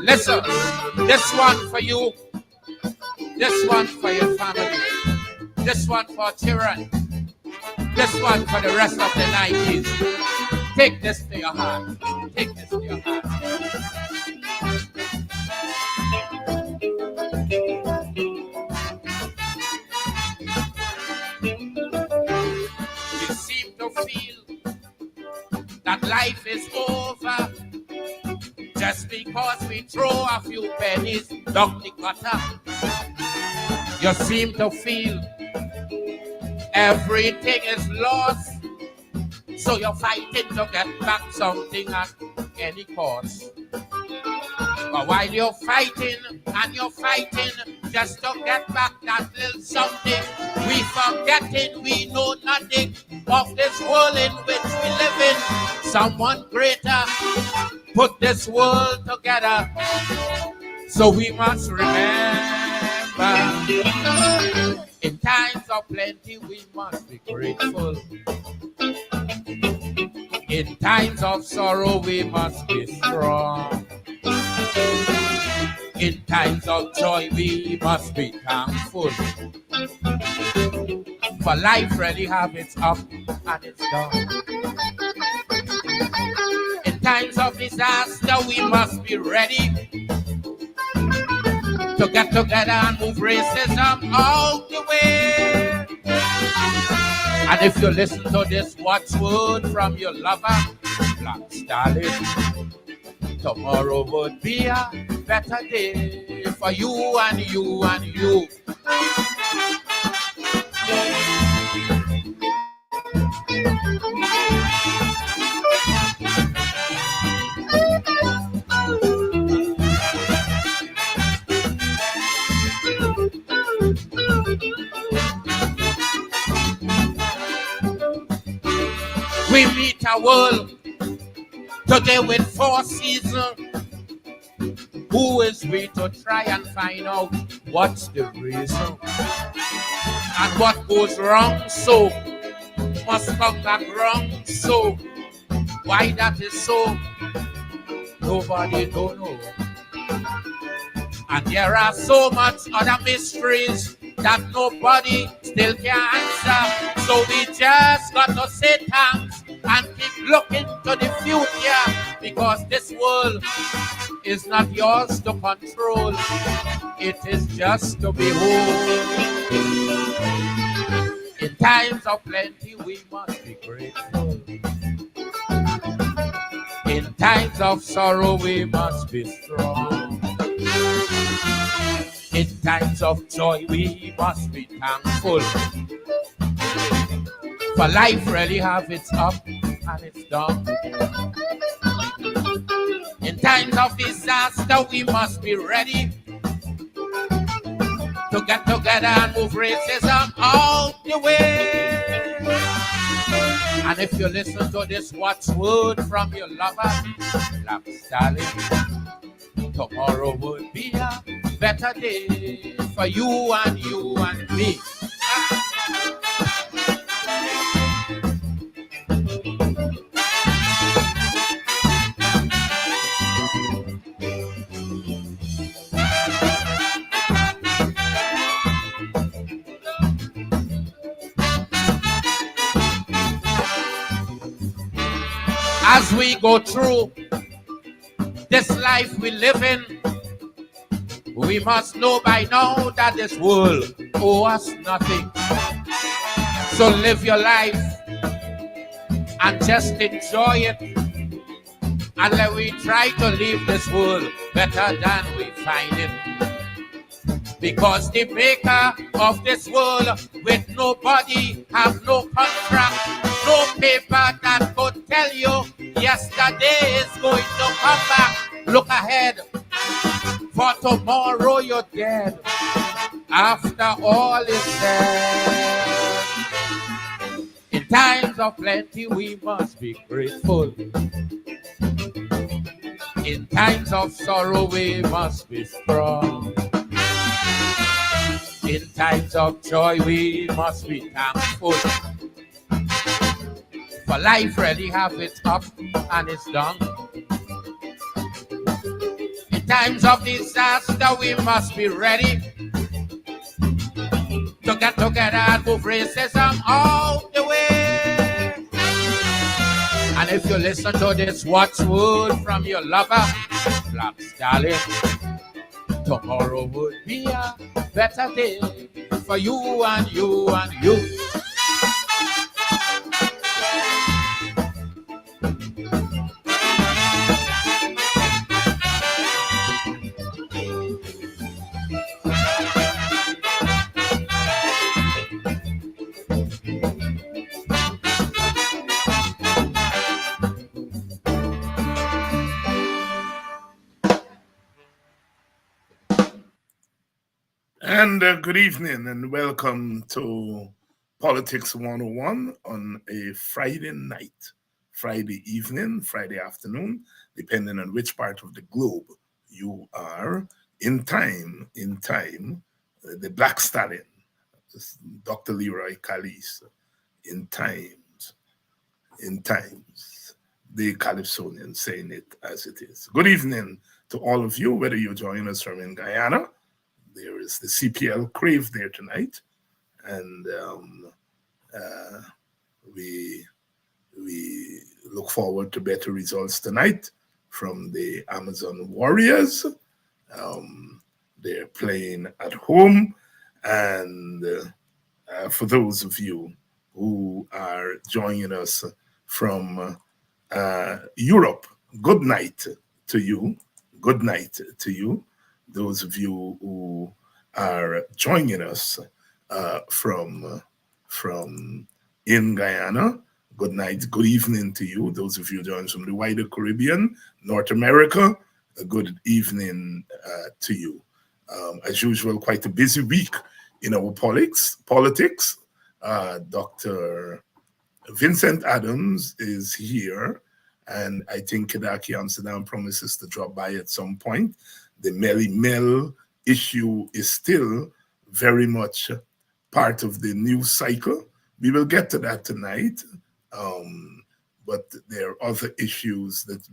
Listen, this one for you, this one for your family, this one for children, this one for the rest of the 90s. Take this to your heart. Take this to your heart. We seem to feel that life is over just because we throw a few pennies down the gutter. You seem to feel everything is lost, so you're fighting to get back something at any cost. But while you're fighting and you're fighting just to get back that little something, we forgetting we know nothing of this world in which we live in. Someone greater put this world together, so we must remember. In times of plenty, we must be grateful. In times of sorrow, we must be strong. In times of joy, we must be thankful. For life really have its up and its down. In times of disaster, we must be ready to get together and move racism out the way. And if you listen to this watchword from your lover, Black Starling, tomorrow would be a better day for you and you and you. We meet a world today with 4 seasons. Who is we to try and find out what's the reason? And what goes wrong so must come back wrong so. Why that is so, nobody don't know. And there are so much other mysteries that nobody still can answer. So we just got to say thanks and keep looking to the future, because this world is not yours to control. It is just to behold. In times of plenty, we must be grateful. In times of sorrow, we must be strong. In times of joy, we must be thankful. For life really have its up and its down. In times of disaster, we must be ready to get together and move racism out the way. And if you listen to this watchword from your lover, Black Starling, tomorrow would be a better day for you and you and me. As we go through this life we live in, we must know by now that this world owes us nothing. So live your life and just enjoy it. And let we try to leave this world better than we find it. Because the maker of this world with nobody have no contract, no paper that could tell you yesterday is going to come back. Look ahead, for tomorrow you're dead. After all is said, in times of plenty we must be grateful. In times of sorrow we must be strong. In times of joy we must be thankful. For life really have its up and its down. In times of disaster, we must be ready to get together and move racism out the way. And if you listen to this watchword from your lover, black darling, tomorrow would be a better day for you and you and you. And good evening and welcome to Politics 101 on a Friday night, Friday evening, Friday afternoon, depending on which part of the globe you are. In time, the Black Stallion, Dr. Leroy Callis, in times, the Calypsonian saying it as it is. Good evening to all of you, whether you're joining us from in Guyana. There is the CPL Crave there tonight, and we look forward to better results tonight from the Amazon Warriors. They're playing at home, and for those of you who are joining us from Europe, good night to you. Good night to you. Those of you who are joining us from in Guyana, good night, good evening to you. Those of you joining from the wider Caribbean, North America, a good evening to you. As usual, quite a busy week in our politics. Dr. Vincent Adams is here, and I think Kidackie Amsterdam promises to drop by at some point. The Melly Mel issue is still very much part of the news cycle. We will get to that tonight, but there are other issues that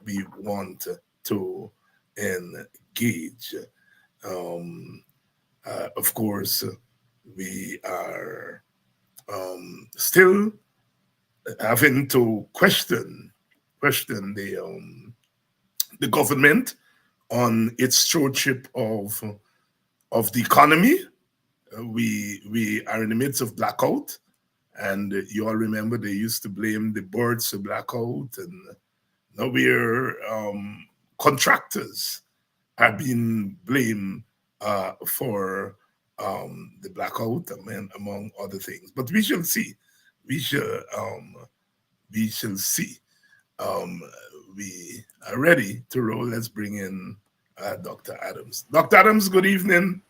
we want to engage. Of course, we are still having to question the government on its stewardship of the economy. We are in the midst of blackout, and you all remember they used to blame the birds for blackout, and now we're contractors are being blamed for the blackout, among other things. But we shall see. We shall see. We are ready to roll. Let's bring in Dr. Adams. Dr. Adams, good evening.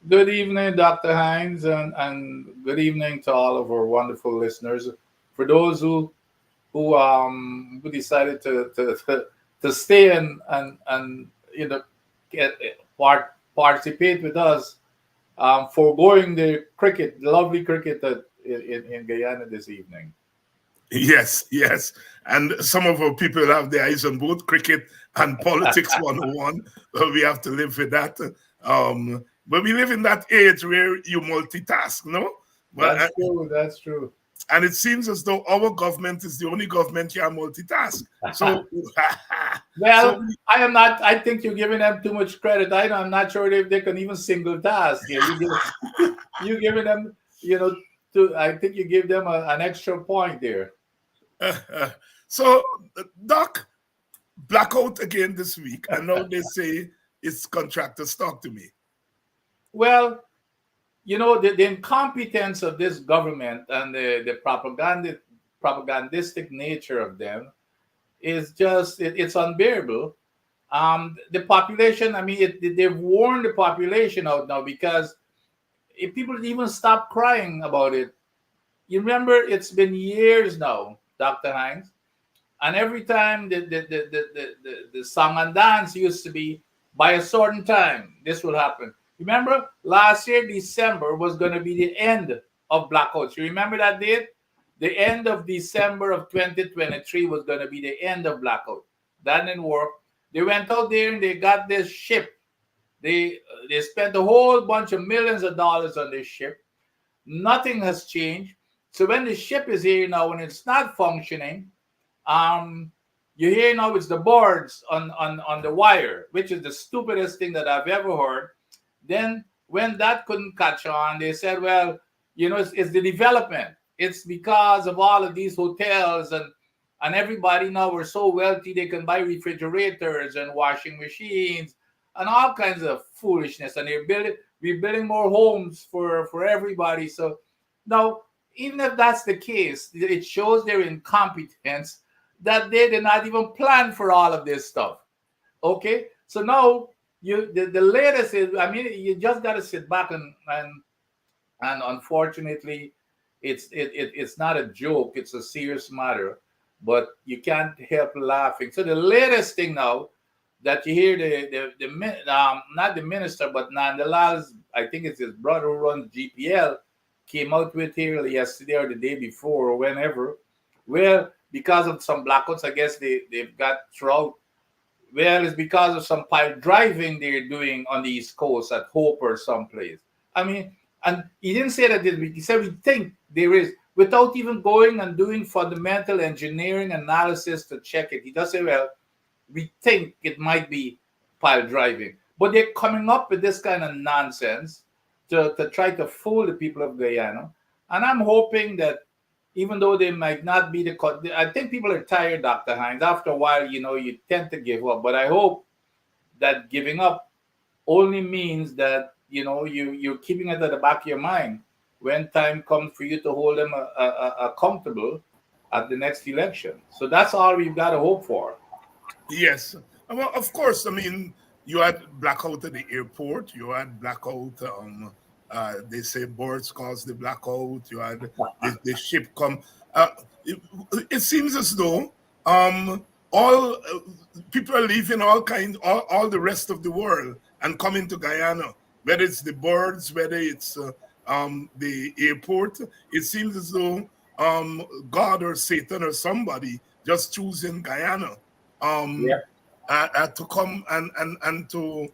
Good evening, Dr. Hines, and good evening to all of our wonderful listeners. For those who decided to stay and participate with us, foregoing the lovely cricket that in Guyana this evening. Yes. And some of our people have their eyes on both cricket and politics 101. We have to live with that. But we live in that age where you multitask, no? That's true. And it seems as though our government is the only government can multitask. So, well, I am not. I think you're giving them too much credit. I'm not sure if they can even single task. You're giving them, I think you give them an extra point there. So, Doc, blackout again this week, and now they say it's contractors. Talk to me. Well, the incompetence of this government and the propagandistic nature of them is just, it's unbearable. The population, they've warned the population out now, because if people even stop crying about it. You remember, it's been years now, Dr. Hines, and every time the song and dance used to be by a certain time, this will happen. Remember, last year, December was going to be the end of blackouts. You remember that date? The end of December of 2023 was going to be the end of blackout. That didn't work. They went out there and they got this ship. They spent a whole bunch of millions of dollars on this ship. Nothing has changed. So when the ship is here now and it's not functioning, you hear now it's the boards on the wire, which is the stupidest thing that I've ever heard. Then when that couldn't catch on, they said, well, it's the development. It's because of all of these hotels and everybody now are so wealthy they can buy refrigerators and washing machines and all kinds of foolishness. And we're building more homes for everybody. So now, even if that's the case, it shows their incompetence that they did not even plan for all of this stuff. Okay, so now the latest is, I mean, you just got to sit back and unfortunately, it's not a joke; it's a serious matter. But you can't help laughing. So the latest thing now that you hear not the minister, but Nandalal, I think it's his brother who runs GPL, came out with here yesterday or the day before or whenever. Well, because of some blackouts, I guess they've got throughout. Well, it's because of some pile driving they're doing on the East Coast at Hope or someplace. I mean, and he didn't say that this week. He said we think there is, without even going and doing fundamental engineering analysis to check it. He does say, well, we think it might be pile driving. But they're coming up with this kind of nonsense to try to fool the people of Guyana. And I'm hoping that even though they might not be I think people are tired, Dr. Hines. After a while, you tend to give up. But I hope that giving up only means that, you're keeping it at the back of your mind when time comes for you to hold them accountable at the next election. So that's all we've got to hope for. Yes. Well, of course, I mean, you had blackout at the airport. You had blackout. They say boards caused the blackout. You had the ship come. It seems as though all people are leaving all the rest of the world and coming to Guyana. Whether it's the boards, whether it's the airport, it seems as though God or Satan or somebody just choosing Guyana to come and to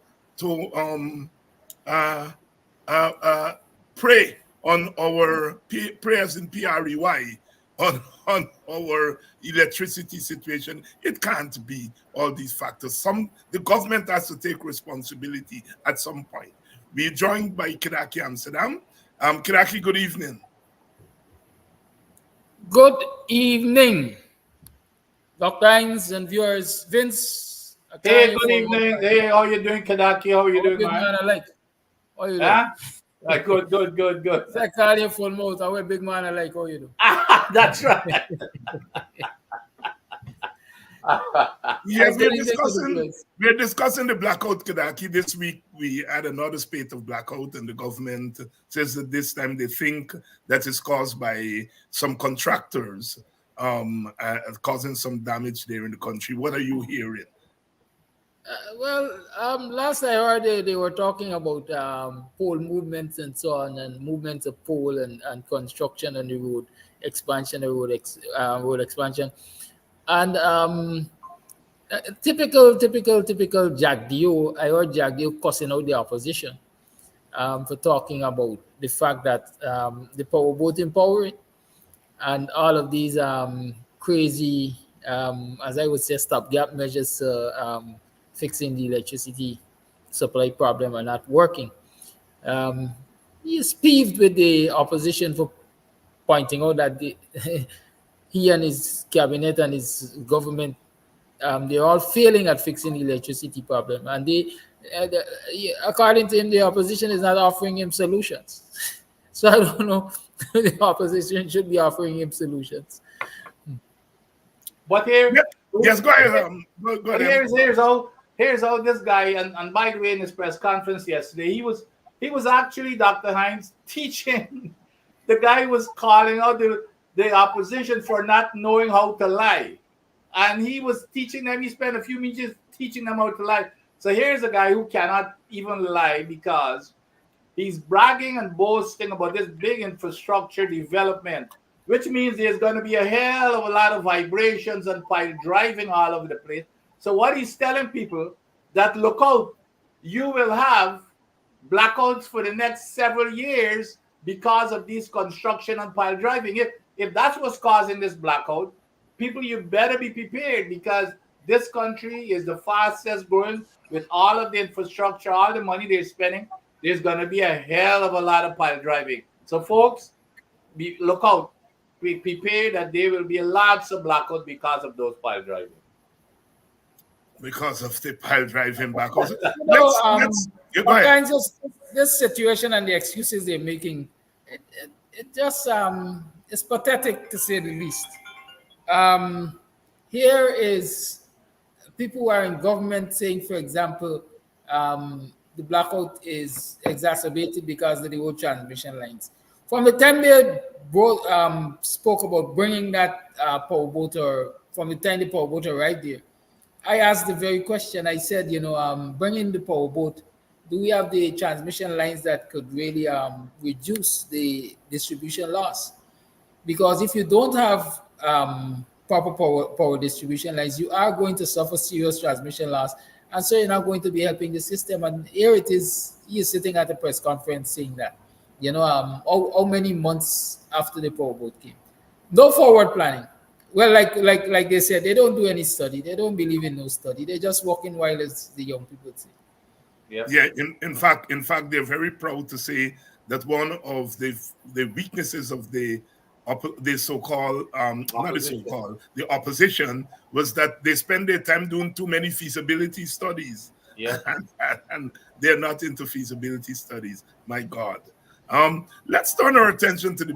pray on our prayers in PREY on our electricity situation. It can't be all these factors. The government has to take responsibility at some point. We're joined by Kidackie Amsterdam. Kidackie, good evening. Good evening, Dr. Hines and viewers. Vince. Hey, good evening. Hey, how you doing, Kidackie? How you doing, man? How you doing? Good. It's like calling you full mouth. I'm a big man. I like how you do. That's right. Yes, we're discussing the blackout, Kidackie. This week we had another spate of blackout, and the government says that this time they think that is caused by some contractors causing some damage there in the country. What are you hearing? Last I heard they were talking about pole movements and so on, and movements of pole and construction on the road, expansion of road expansion. And typical Jack Dio. I heard Jack Dio cussing out the opposition for talking about the fact that the powerboat empowering and all of these crazy, as I would say, stopgap measures fixing the electricity supply problem are not working. He is peeved with the opposition for pointing out that he and his cabinet and his government, they're all failing at fixing the electricity problem. And according to him, the opposition is not offering him solutions. So I don't know if the opposition should be offering him solutions. But here, yes, go ahead. Go ahead. Here's how this guy, and by the way, in his press conference yesterday, he was actually, Dr. Hines, teaching. The guy was calling out the opposition for not knowing how to lie. And he was teaching them, he spent a few minutes teaching them how to lie. So here's a guy who cannot even lie because he's bragging and boasting about this big infrastructure development, which means there's going to be a hell of a lot of vibrations and pile driving all over the place. So what he's telling people that look out, you will have blackouts for the next several years because of these construction and pile driving. If that's what's causing this blackout, people, you better be prepared, because this country is the fastest growing. With all of the infrastructure, all the money they're spending, there's going to be a hell of a lot of pile driving. So folks, look out. Be prepared that there will be lots of blackout because of those pile driving. Because of the pile driving backwards. Kinds of this situation and the excuses they're making, it just it's pathetic to say the least. Here is people who are in government saying, for example, the blackout is exacerbated because of the old transmission lines. From the time they spoke about bringing that power boat, or from the time the power boat arrived there, I asked the very question. I said, bringing the power boat, do we have the transmission lines that could really reduce the distribution loss? Because if you don't have proper power distribution lines, you are going to suffer serious transmission loss, and so you're not going to be helping the system. And here it is, he's sitting at a press conference saying that, how many months after the power boat came, no forward planning. Well, like they said, they don't do any study. They don't believe in no study. They're just walking wild, as the young people say. Yeah. In fact, they're very proud to say that one of the weaknesses of the so-called not the so-called the opposition was that they spend their time doing too many feasibility studies. Yeah, and they're not into feasibility studies. My God. Let's turn our attention to the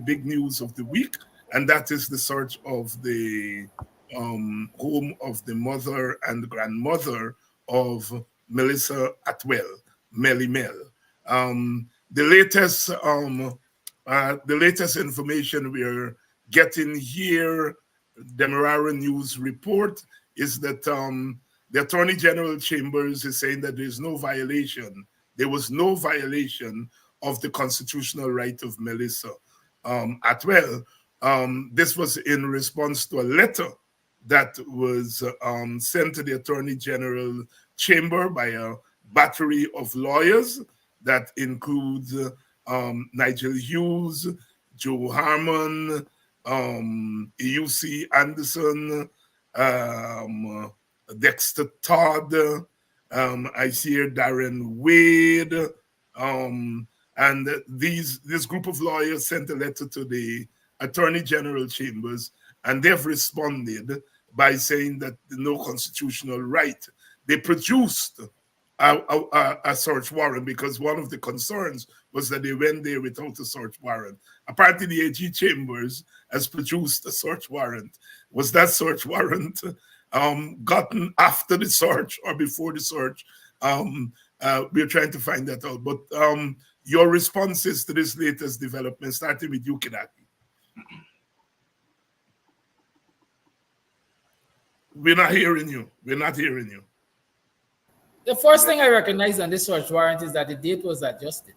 big news of the week, and that is the search of the home of the mother and grandmother of Melissa Atwell, Melly Mel. The latest information we're getting here, Demerara News report, is that the Attorney General Chambers is saying that there was no violation of the constitutional right of Melissa Atwell. This was in response to a letter that was sent to the Attorney General Chamber by a battery of lawyers that includes Nigel Hughes, Joe Harmon, E.U.C. Anderson, Dexter Todd, I see here Darren Wade, and this group of lawyers sent a letter to the Attorney General Chambers, and they've responded by saying that no constitutional right. They produced a search warrant because one of the concerns was that they went there without a search warrant. Apparently, the AG Chambers has produced a search warrant. Was that search warrant gotten after the search or before the search? We're trying to find that out. But your responses to this latest development, starting with you, Kidackie. We're not hearing you. The first thing I recognize on this search warrant is that the date was adjusted.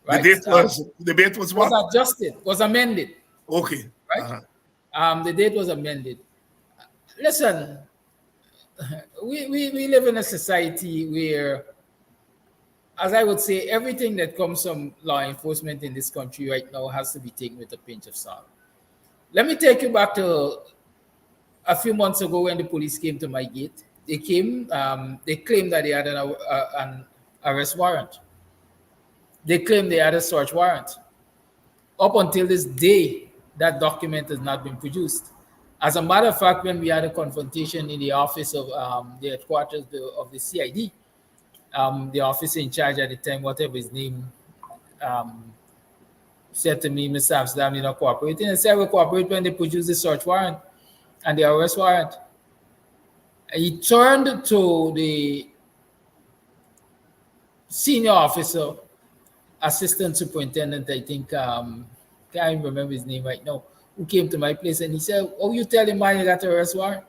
Right? The date was what? Was adjusted, was amended. Okay. Right? The date was amended. Listen, we live in a society where, as I would say, everything that comes from law enforcement in this country right now has to be taken with a pinch of salt. Let me take you back to a few months ago when the police came to my gate. They came, they claimed that they had an arrest warrant. They claimed they had a search warrant. Up until this day, that document has not been produced. As a matter of fact, when we had a confrontation in the office of the headquarters of the CID, the officer in charge at the time, whatever his name, said to me, Mr. Amsterdam, you're not cooperating. And said, I will cooperate when they produce the search warrant and the arrest warrant. He turned to the senior officer, assistant superintendent, I think, can't remember his name right now, who came to my place, and he said, oh, you tell him why you got an arrest warrant?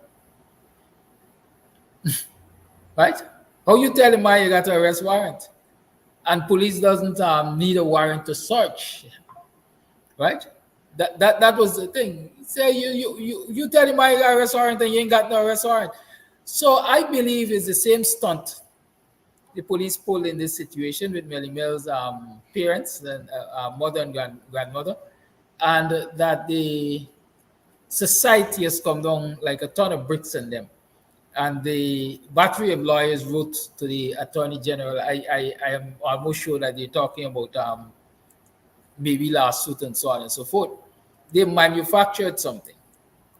Right? How you tell him why you got an arrest warrant? And police doesn't need a warrant to search, right? That was the thing. Say you tell him I got a arrest warrant and you ain't got no arrest warrant. So I believe it's the same stunt the police pulled in this situation with Melly Mel's parents and mother and grandmother, and that the society has come down like a ton of bricks on them. And the battery of lawyers wrote to the Attorney General. I am almost sure that they're talking about maybe lawsuit and so on and so forth. They manufactured something.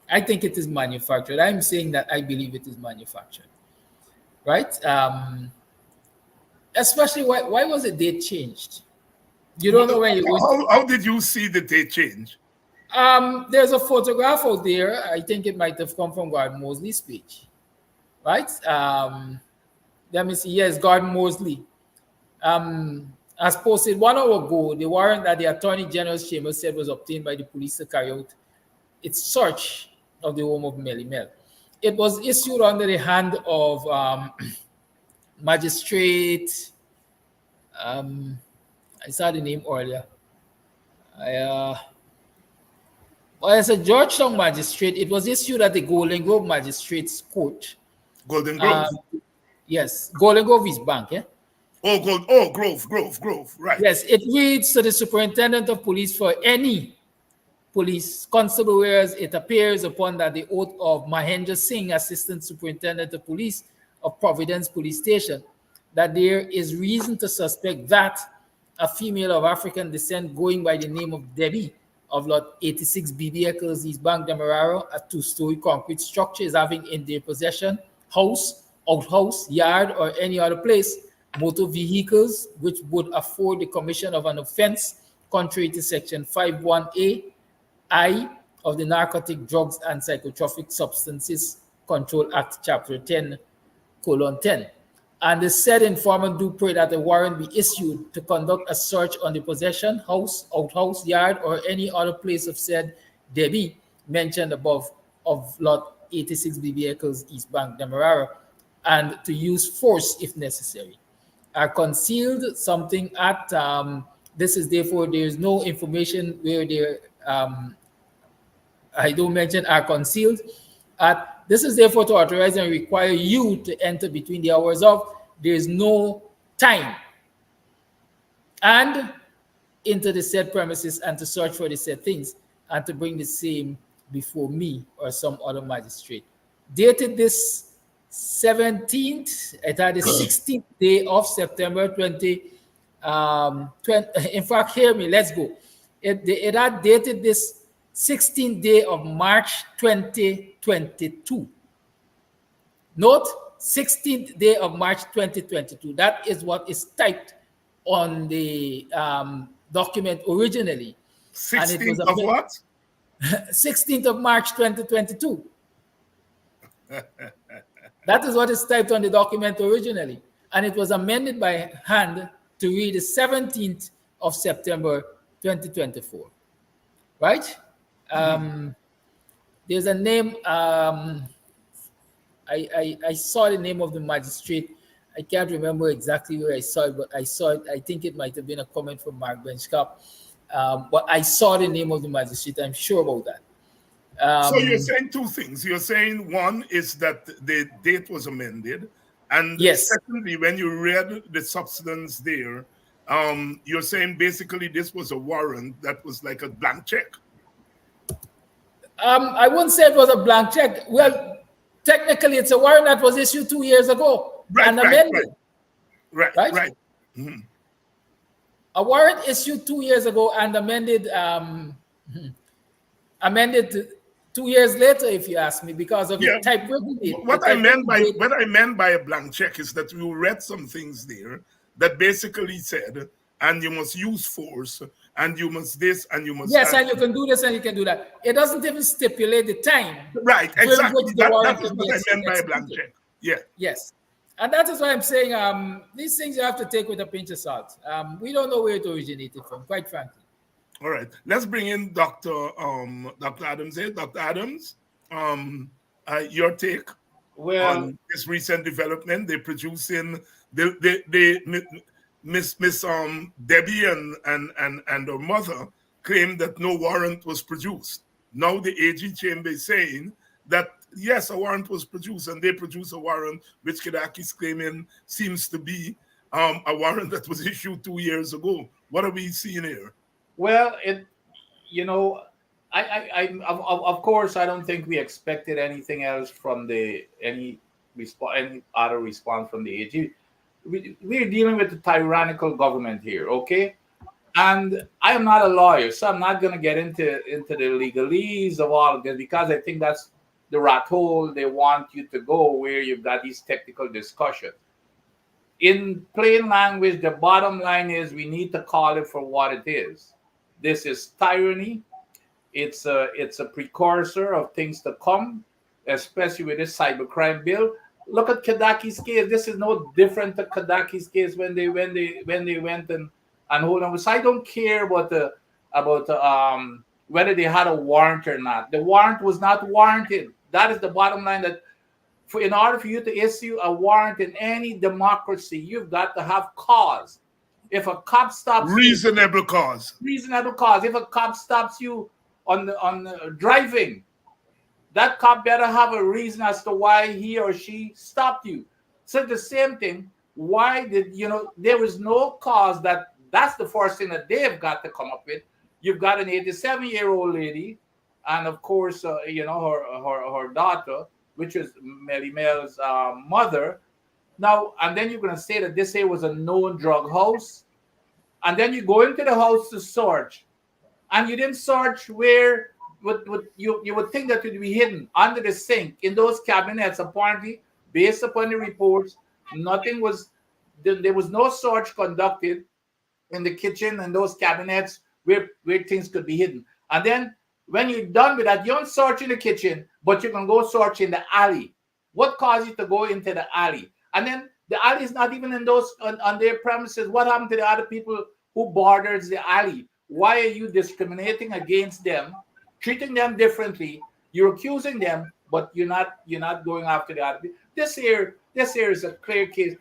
I think it is manufactured. I'm saying that I believe it is manufactured, right? Especially why was the date changed? You don't know when it was. How did you see the date change? There's a photograph out there. I think it might have come from Gordon Mosley's speech, right? Let me see. Yes, Gordon Mosley. As posted 1 hour ago, the warrant that the Attorney General's chamber said was obtained by the police to carry out its search of the home of Melly Mel. It was issued under the hand of Magistrate. I saw the name earlier. Well, as a Georgetown magistrate, it was issued at the Golden Grove Magistrates Court. Golden Grove? Yes, Golden Grove is bank, yeah? Grove, right. Yes, it reads to the Superintendent of Police for any police constable, whereas it appears upon that the oath of Mahendra Singh, Assistant Superintendent of Police of Providence Police Station, that there is reason to suspect that a female of African descent going by the name of Debbie of Lot 86 BB Eccles East Bank, Demerara, a 2-story concrete structure, is having in their possession house, outhouse, yard, or any other place motor vehicles which would afford the commission of an offense contrary to Section 51A I of the Narcotic Drugs and Psychotropic Substances Control Act, Chapter 10:10. And the said informant do pray that a warrant be issued to conduct a search on the possession, house, outhouse, yard, or any other place of said Debbie mentioned above of Lot 86 BB Eccles East Bank, Demerara, and to use force if necessary. Are concealed something at this is therefore there is no information where they I don't mention are concealed at this is therefore to authorize and require you to enter between the hours of there is no time and into the said premises and to search for the said things and to bring the same before me or some other magistrate. Dated this 17th, it had the 16th day of September 20. In fact, hear me, let's go. It had dated this 16th day of March 2022. Note, 16th day of March 2022. That is what is typed on the document originally. 16th of what? 16th of March 2022. That is what is typed on the document originally. And it was amended by hand to read the 17th of September 2024. Right? There's a name. I saw the name of the magistrate. I can't remember exactly where I saw it, but I saw it. I think it might have been a comment from Mark Benchcap. But I saw the name of the magistrate. I'm sure about that. So you're saying two things. You're saying one is that the date was amended, and yes. Secondly, when you read the substance there, you're saying basically this was a warrant that was like a blank check. I wouldn't say it was a blank check. Well, technically, it's a warrant that was issued 2 years ago and amended. Right. Mm-hmm. A warrant issued 2 years ago and amended. Amended 2 years later, if you ask me, because of the type date. What I meant by a blank check is that you read some things there that basically said, and you must use force, and you must this, and you must yes, and you can do this, and you can do that. It doesn't even stipulate the time. Right, exactly. That is what I meant by a blank check. Yeah. Yes. And that is why I'm saying these things you have to take with a pinch of salt. We don't know where it originated from, quite frankly. All right, let's bring in Dr. Adams here. Dr. Adams, your take on this recent development. They're producing Miss Debbie and her mother claimed that no warrant was produced. Now the AG chamber is saying that yes, a warrant was produced, and they produced a warrant which Kidackie is claiming seems to be a warrant that was issued 2 years ago. What are we seeing here? Well, of course, I don't think we expected anything else from any other response from the AG. We're dealing with a tyrannical government here, okay? And I am not a lawyer, so I'm not going to get into the legalese of all of this, because I think that's the rat hole they want you to go, where you've got these technical discussions. In plain language, the bottom line is we need to call it for what it is. This is tyranny. It's a precursor of things to come, especially with this cybercrime bill. Look at Kidackie's case. This is no different to Kidackie's case when they went and hold on. So I don't care about whether they had a warrant or not. The warrant was not warranted. That is the bottom line. That in order for you to issue a warrant in any democracy, you've got to have cause. If a cop stops reasonable cause. Reasonable cause. If a cop stops you on the driving, that cop better have a reason as to why he or she stopped you. So the same thing. Why did there was no cause? That's the first thing that they've got to come up with. You've got an 87-year-old lady, and of course, her daughter, which is Melly Mel's mother. Now, and then you're going to say that this here was a known drug house, and then you go into the house to search, and you didn't search where you would think that it would be hidden under the sink in those cabinets. Apparently, based upon the reports, there was no search conducted in the kitchen and those cabinets where things could be hidden. And then when you're done with that, you don't search in the kitchen, but you can go search in the alley. What caused you to go into the alley? And then the alley is not even in those on their premises. What happened to the other people who borders the alley? Why are you discriminating against them, treating them differently? You're accusing them, but you're not going after the other people. This here is a clear case.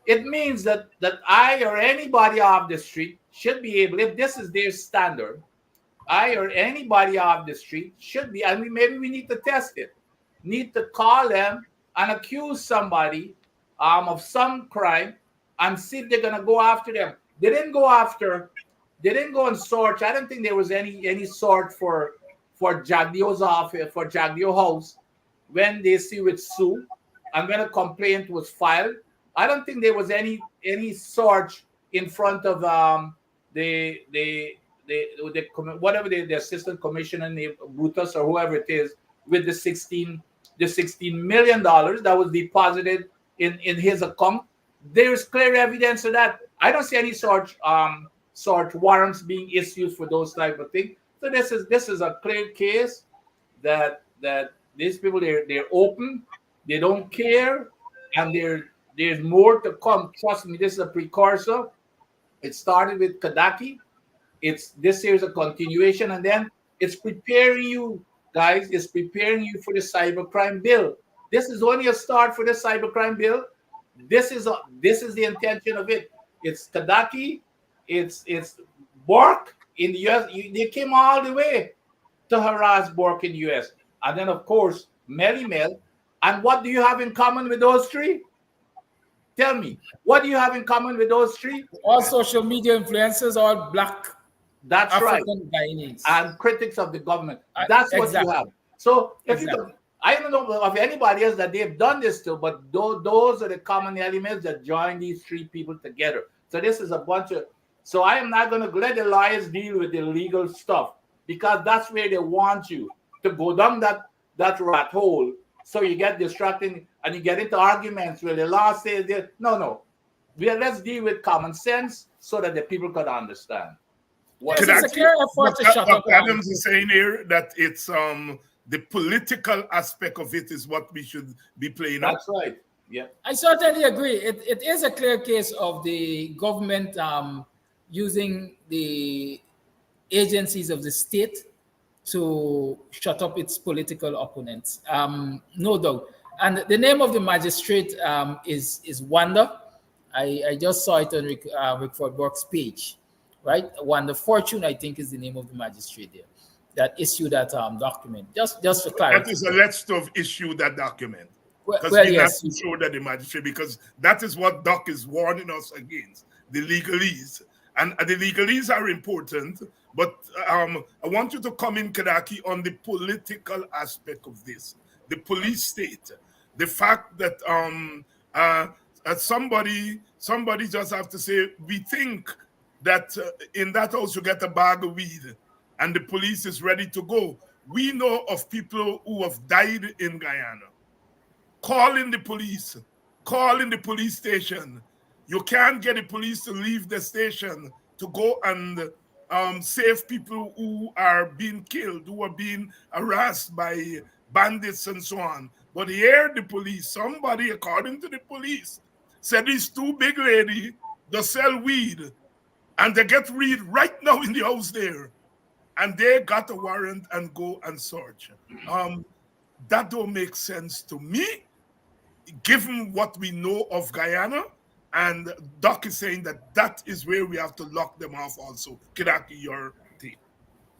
It means that I or anybody off the street should be able, if this is their standard, I or anybody off the street should be, and maybe we need to test it, need to call them and accuse somebody of some crime and see if they're going to go after them. They didn't go and search. I don't think there was any search for Jagdio's office, for Jagdio house, when they see with Sue and when a complaint was filed. I don't think there was any search in front of the assistant commissioner named Brutus or whoever it is, with the $16 million that was deposited in his account. There is clear evidence of that. I don't see any search warrants being issued for those type of things. So this is a clear case that these people they're open, they don't care, and there's more to come. Trust me, this is a precursor. It started with Kidackie. This here is a continuation, and then it's preparing you, guys. It's preparing you for the cybercrime bill. This is only a start for the cybercrime bill. This is the intention of it. It's Kidackie. It's Bork in the U.S. They came all the way to harass Bork in the U.S. And then, of course, Melly Mel. And what do you have in common with those three? Tell me, what do you have in common with those three? All social media influencers, all black. That's African right. Guyanese. And critics of the government. That's what you have. So I don't know of anybody else that they've done this to, but those are the common elements that join these three people together. So this is a bunch of. So I am not going to let the lawyers deal with the legal stuff, because that's where they want you to go down that rat hole. So you get distracted and you get into arguments where the law says that no. Let's deal with common sense so that the people can understand. It's a clear effort to shut up. Adams is saying here that it's the political aspect of it is what we should be playing. That's right. Yeah, I certainly agree. It is a clear case of the government using the agencies of the state to shut up its political opponents. No doubt. And the name of the magistrate is Wanda. I just saw it on Rickford Burke's page. right? Wanda Fortune, I think, is the name of the magistrate there that issued that document. Just for clarity. That is alleged to have issued that document. Because Well, we have yes. to show that the magistrate, because that is what Doc is warning us against, the legalese. And the legalese are important, but I want you to come in, Kidackie, on the political aspect of this. The police state. The fact that somebody just have to say, we think that in that house you get a bag of weed and the police is ready to go. We know of people who have died in Guyana. Calling the police, calling the police station. You can't get the police to leave the station to go and save people who are being killed, who are being harassed by bandits and so on. But here the police, somebody, according to the police, said these two big ladies, they sell weed and they get weed right now in the house there. And they got a warrant and go and search. That don't make sense to me, given what we know of Guyana. And Doc is saying that that is where we have to lock them off also. Kidackie, your take.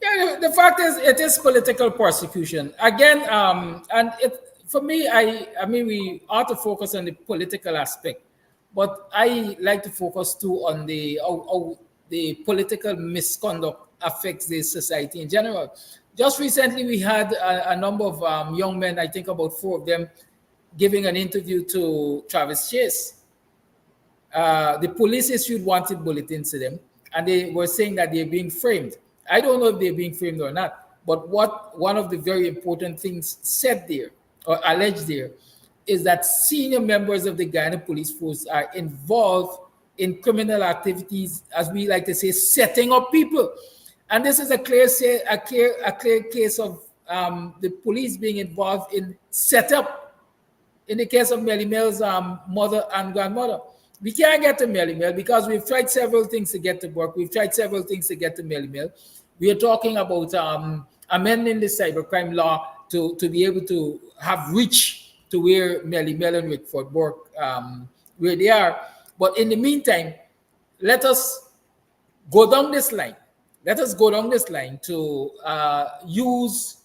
Yeah, the fact is, it is political persecution. Again, and for me, I mean, we ought to focus on the political aspect, but I like to focus too on how the political misconduct affects the society in general. Just recently, we had a number of young men, I think about 4 of them, giving an interview to Travis Chase. The police issued wanted bulletins to them, and they were saying that they're being framed. I don't know if they're being framed or not, but one of the very important things said there, or alleged there, is that senior members of the Guyana police force are involved in criminal activities, as we like to say, setting up people. And this is a clear case of the police being involved in setup. In the case of Melly Mel's mother and grandmother, we can't get to Melly Mel because we've tried several things to get to work. We've tried several things to get to Melly Mel. We are talking about amending the cybercrime law to be able to have reach to where Melly Mel and Rickford work, where they are. But in the meantime, let us go down this line. Let us go down this line to use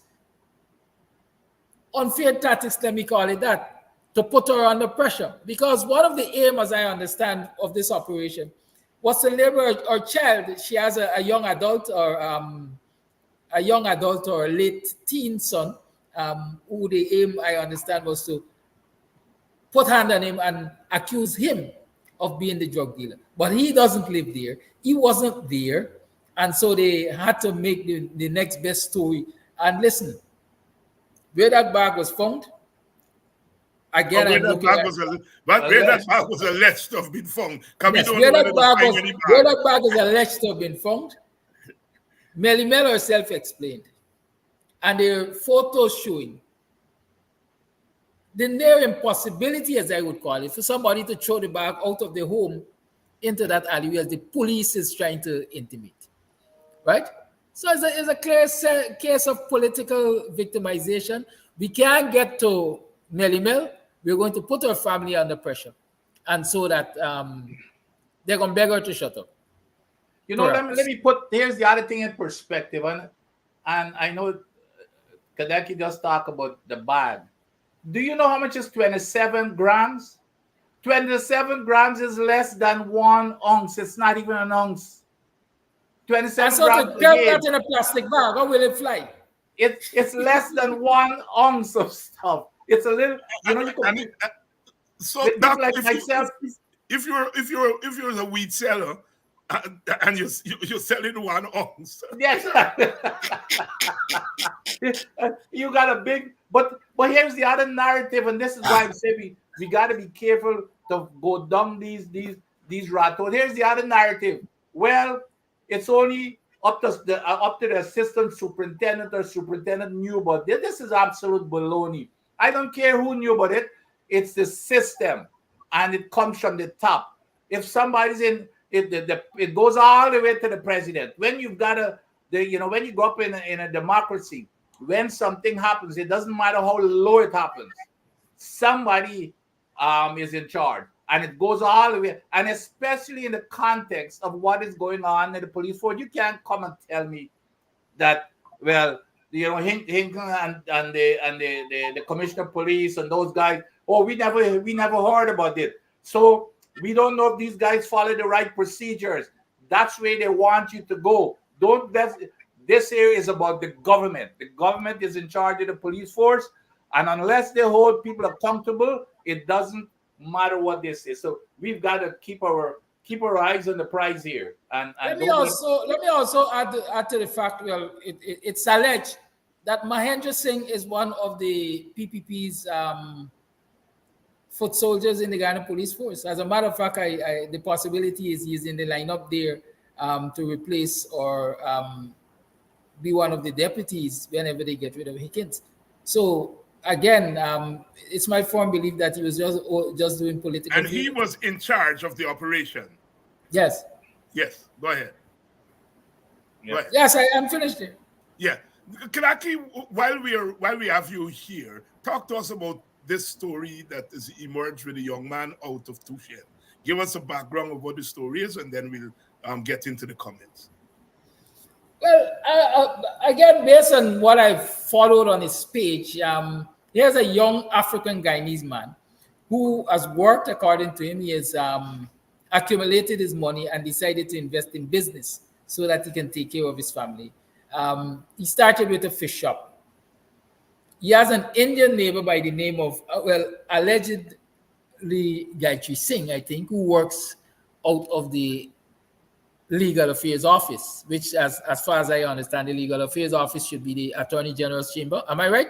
unfair tactics, let me call it that, to put her under pressure. Because one of the aim, as I understand, of this operation was to label her child. She has a young adult or a late teen son, who the aim, I understand, was to put hand on him and accuse him of being the drug dealer. But he doesn't live there. He wasn't there. And so they had to make the next best story. And listen, where that bag was found, again, where that bag was alleged to have been found. Yes, where that bag is alleged to have been found, Melly Mel herself explained. And there are photos showing the near impossibility, as I would call it, for somebody to throw the bag out of the home into that alleyway as the police is trying to intimate. Right? So it's a clear case of political victimization. We can't get to Melly Mel. We're going to put our family under pressure. And so that they're going to beg her to shut up. You know, let me put, here's the other thing in perspective. And I know Kidackie just talked about the bag. Do you know how much is 27 grams? 27 grams is less than 1 ounce. It's not even an ounce. 27 grams. To get that in a plastic bag, how will it fly? It's less than 1 ounce of stuff. It's a little, you know. So Doc, like if you're a weed seller and you're selling 1 ounce, yes, you got a big. But here's the other narrative, and this is why I say we got to be careful to go down these rat holes. Here's the other narrative. Well, it's only up to the assistant superintendent or superintendent knew about it. This is absolute baloney. I don't care who knew about it. It's the system, and it comes from the top. If somebody's in it, it goes all the way to the president. When you've got when you go up in a democracy, when something happens, it doesn't matter how low it happens. Somebody is in charge. And it goes all the way, and especially in the context of what is going on in the police force. You can't come and tell me that, well, you know, Hinton and the commissioner of police and those guys, oh, we never heard about it. So we don't know if these guys follow the right procedures. That's where they want you to go. This area is about the government. The government is in charge of the police force, and unless they hold people accountable, it doesn't matter what they say. So we've got to keep our eyes on the prize here. And let me also add to the fact. Well, it's alleged that Mahendra Singh is one of the PPP's foot soldiers in the Ghana police force. As a matter of fact, the possibility is he's in the lineup there to replace or be one of the deputies whenever they get rid of Higgins. So again, it's my firm belief that he was just doing political. And he was in charge of the operation. Yes. Yes. Go ahead. Yeah. Go ahead. Yes, I'm finished here. Yeah. Kidackie, while we have you here, talk to us about this story that has emerged with a young man out of Tushen. Give us a background of what the story is, and then we'll get into the comments. Well, again, based on what I've followed on his page, here's a young African Guyanese man who has worked, according to him. He has accumulated his money and decided to invest in business so that he can take care of his family. He started with a fish shop. He has an Indian neighbor by the name of, allegedly Gayatri Singh, I think, who works out of the Legal Affairs Office, which, as far as I understand, the Legal Affairs Office should be the Attorney General's chamber. Am I right?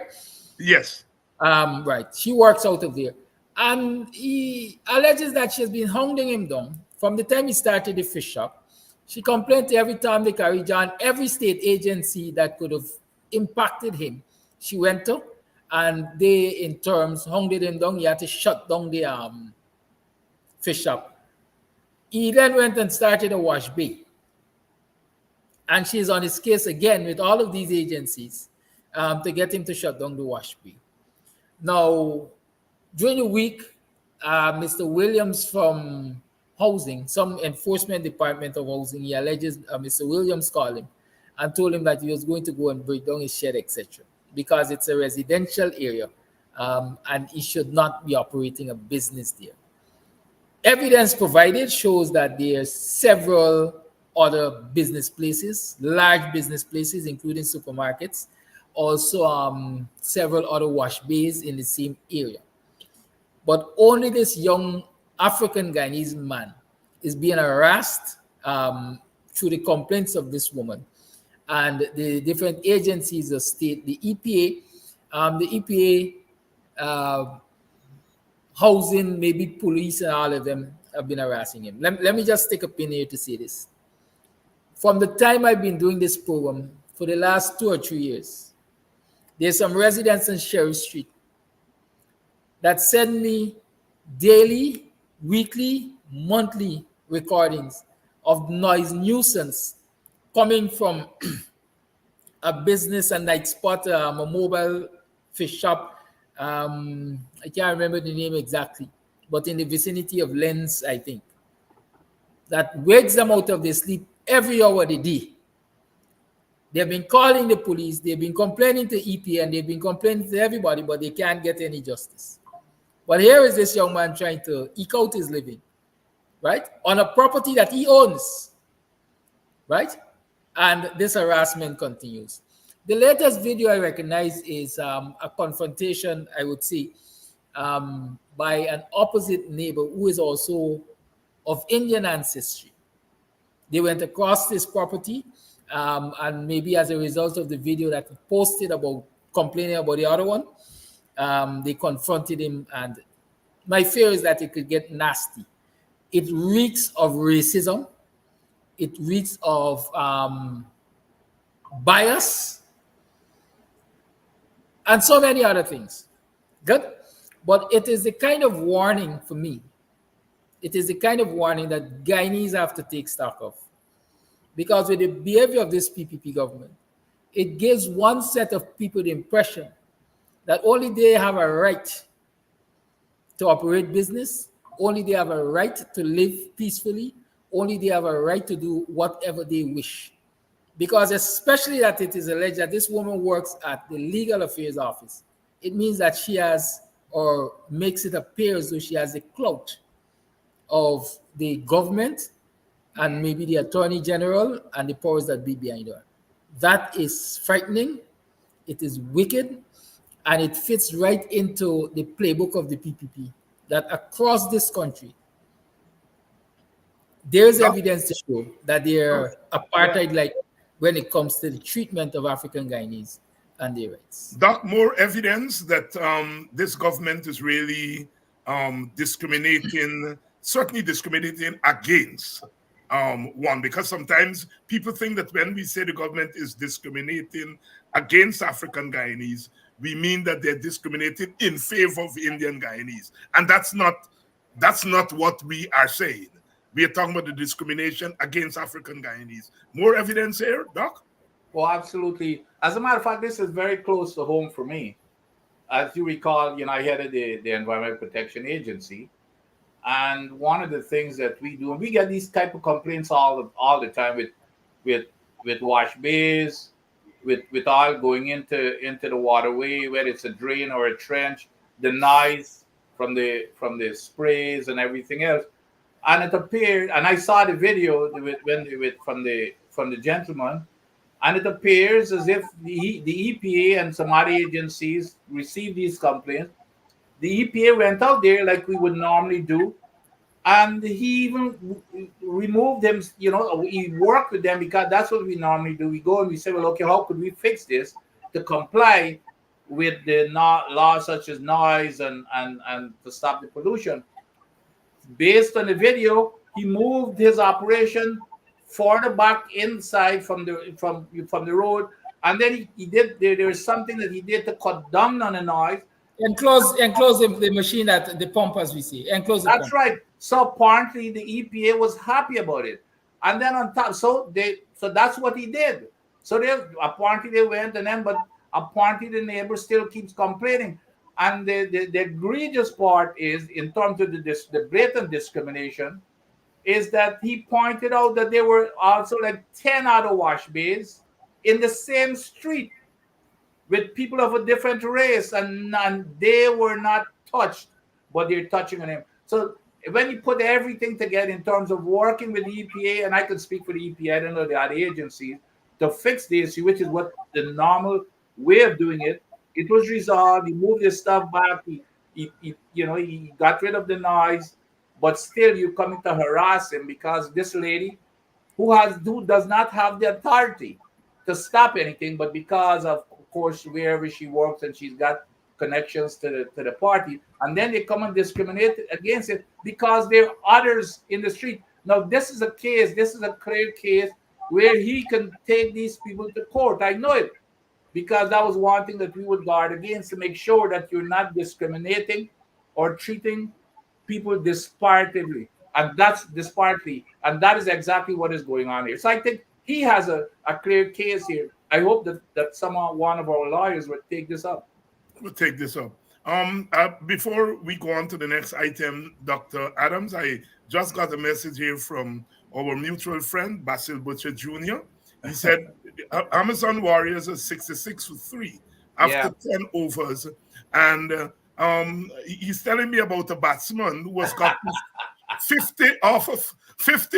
Yes. Right. She works out of there. And he alleges that she has been hounding him down from the time he started the fish shop. She complained to every time they carried on every state agency that could have impacted him. She went to, and they, in terms, hounded him down. He had to shut down the fish shop. He then went and started a wash bay. And she's on his case again with all of these agencies to get him to shut down the wash bay. Now, during the week, Mr. Williams from Housing, some enforcement department of Housing, he alleges Mr. Williams called him and told him that he was going to go and break down his shed, etc., because it's a residential area and he should not be operating a business there. Evidence provided shows that there are several other business places, large business places, including supermarkets, also several other wash bays in the same area. But only this young African Guyanese man is being harassed through the complaints of this woman and the different agencies of state, the EPA, housing, maybe police, and all of them have been harassing him. Let me just take a pin here to say this. From the time I've been doing this program for the last 2 or 3 years, there's some residents on Sheriff Street that send me daily, weekly, monthly recordings of noise nuisance coming from a business, a night spot, a mobile fish shop. I can't remember the name exactly, but in the vicinity of Lens, I think, that wakes them out of their sleep every hour of the day. They've been calling the police, they've been complaining to EPA, and they've been complaining to everybody, but they can't get any justice. But here is this young man trying to eke out his living, right, on a property that he owns, right? And this harassment continues. The latest video I recognize is a confrontation, I would say, by an opposite neighbor who is also of Indian ancestry. They went across this property, and maybe as a result of the video that he posted about complaining about the other one, they confronted him, and my fear is that it could get nasty. It reeks of racism. It reeks of bias, and so many other things. Good? But it is the kind of warning for me. It is the kind of warning that Guyanese have to take stock of. Because with the behavior of this PPP government, it gives one set of people the impression that only they have a right to operate business, Only they have a right to live peacefully. Only they have a right to do whatever they wish. Because especially that it is alleged that this woman works at the Legal Affairs Office, it means that she has, or makes it appear as though she has the clout of the government and maybe the Attorney General and the powers that be behind her. That is frightening, it is wicked, and it fits right into the playbook of the PPP, that across this country, there's evidence to show that they're apartheid-like when it comes to the treatment of African Guyanese and their rights. Doc, more evidence that this government is really discriminating, certainly discriminating against one, because sometimes people think that when we say the government is discriminating against African Guyanese, we mean that they're discriminating in favor of Indian Guyanese. And that's not what we are saying. We are talking about the discrimination against African Guyanese. More evidence here, Doc? Well, absolutely. As a matter of fact, this is very close to home for me. As you recall, I headed the Environmental Protection Agency. And one of the things that we do, and we get these type of complaints all the time with wash bays, with oil going into the waterway, whether it's a drain or a trench, the noise from the sprays and everything else. And it appeared, and I saw the video from the gentleman, and it appears as if the EPA and some other agencies received these complaints. The EPA went out there like we would normally do, and he even removed them. He worked with them because that's what we normally do. We go and we say, well, okay, how could we fix this to comply with the laws such as noise and to stop the pollution? Based on the video, he moved his operation further back inside from the road, and then he did. There was something that he did to cut down on the noise. Enclose the machine at the pump, as we see. Enclose the That's pump. right. So apparently the EPA was happy about it, and then on top, so that's what he did. So apparently they went, but apparently the neighbor still keeps complaining. And the egregious part is, in terms of the blatant discrimination, is that he pointed out that there were also like 10 other wash bays in the same street with people of a different race, and they were not touched, but they're touching on him. So when you put everything together in terms of working with the EPA, and I can speak for the EPA, I don't know the other agencies, to fix the issue, which is what the normal way of doing it, it was resolved. He moved his stuff back. He got rid of the noise, but still you're coming to harass him because this lady who does not have the authority to stop anything, but because of course wherever she works and she's got connections to the party, and then they come and discriminate against it because there are others in the street. Now this is a clear case where he can take these people to court. I know it, because that was one thing that we would guard against, to make sure that you're not discriminating or treating people disparitably. And that's disparately. And that is exactly what is going on here. So I think he has a clear case here. I hope that one of our lawyers would take this up. We'll take this up. Before we go on to the next item, Dr. Adams, I just got a message here from our mutual friend, Basil Butcher Jr. He said Amazon Warriors are 66-3 after 10 overs. And he's telling me about a batsman who was got 50 off of 26.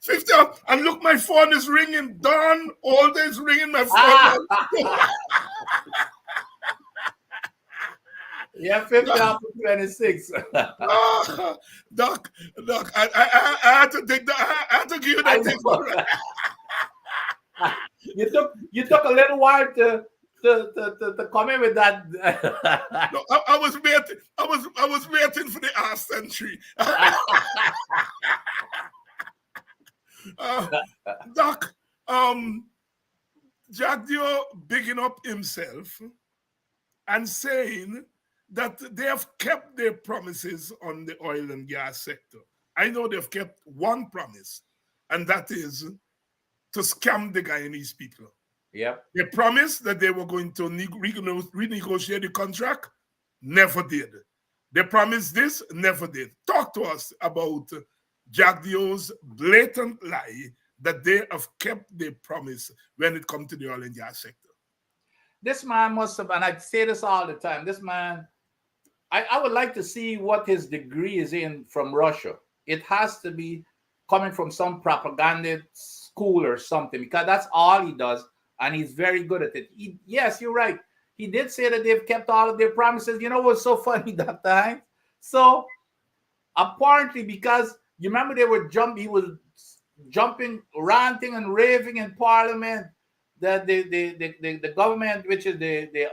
50 off. And look, my phone is ringing. Dawn, all day is ringing my phone. Yeah, 50 off of 26. Doc, I had to take that. I had to give you that. You took a little while to come in with that. No, I was waiting. I was waiting for the half century. Doc, Jack Dio bigging up himself and saying that they have kept their promises on the oil and gas sector. I know they've kept one promise, and that is to scam the Guyanese people. Yep. They promised that they were going to renegotiate the contract, never did. They promised this, never did. Talk to us about Jack Dio's blatant lie that they have kept their promise when it comes to the oil and gas sector. This man must have, and I say this all the time, this man, I would like to see what his degree is in from Russia. It has to be coming from some propaganda school or something, because that's all he does, and he's very good at it. Yes, you're right. He did say that they've kept all of their promises. You know what's so funny, Dr. Hines? So apparently, because you remember he was jumping, ranting and raving in Parliament that the government, which is the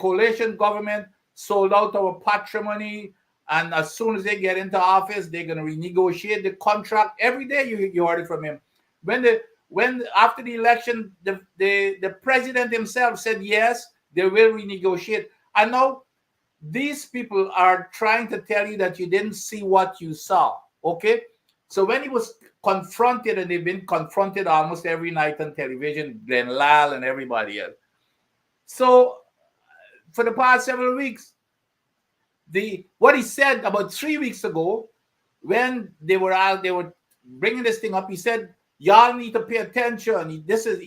coalition government, sold out our patrimony, and as soon as they get into office, they're going to renegotiate the contract. Every day you heard it from him. When after the election, the president himself said yes, they will renegotiate. And now these people are trying to tell you that you didn't see what you saw. Okay, so when he was confronted, and they've been confronted almost every night on television, Glenn Lal and everybody else. So for the past several weeks, what he said about 3 weeks ago, when they were bringing this thing up, he said, y'all need to pay attention. He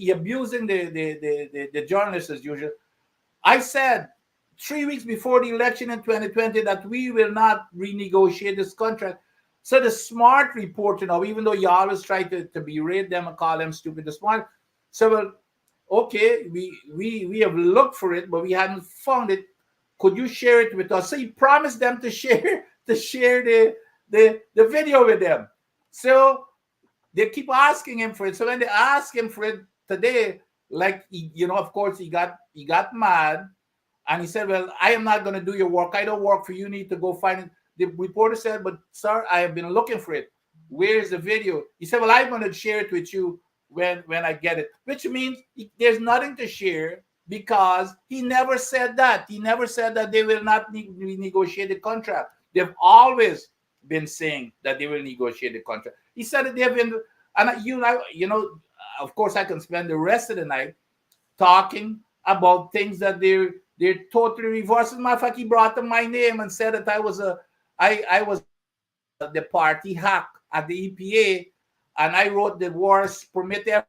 abusing the journalists as usual. I said 3 weeks before the election in 2020 that we will not renegotiate this contract. So the smart reporter now, even though you always try to berate them and call them stupid, the smart, so well, okay, we have looked for it, but we hadn't found it. Could you share it with us? So he promised them to share the video with them. So they keep asking him for it. So when they ask him for it today, like of course he got mad, and he said, "Well, I am not going to do your work. I don't work for you. You need to go find it." The reporter said, "But sir, I have been looking for it. Where's the video?" He said, "Well, I'm going to share it with you when I get it," which means there's nothing to share, because he never said that. He never said that they will not renegotiate the contract. They've always been saying that they will negotiate the contract. He said that they've been, and of course, I can spend the rest of the night talking about things that they're totally reversed. As a matter of fact, he brought up my name and said that I was the party hack at the EPA, and I wrote the worst permit ever.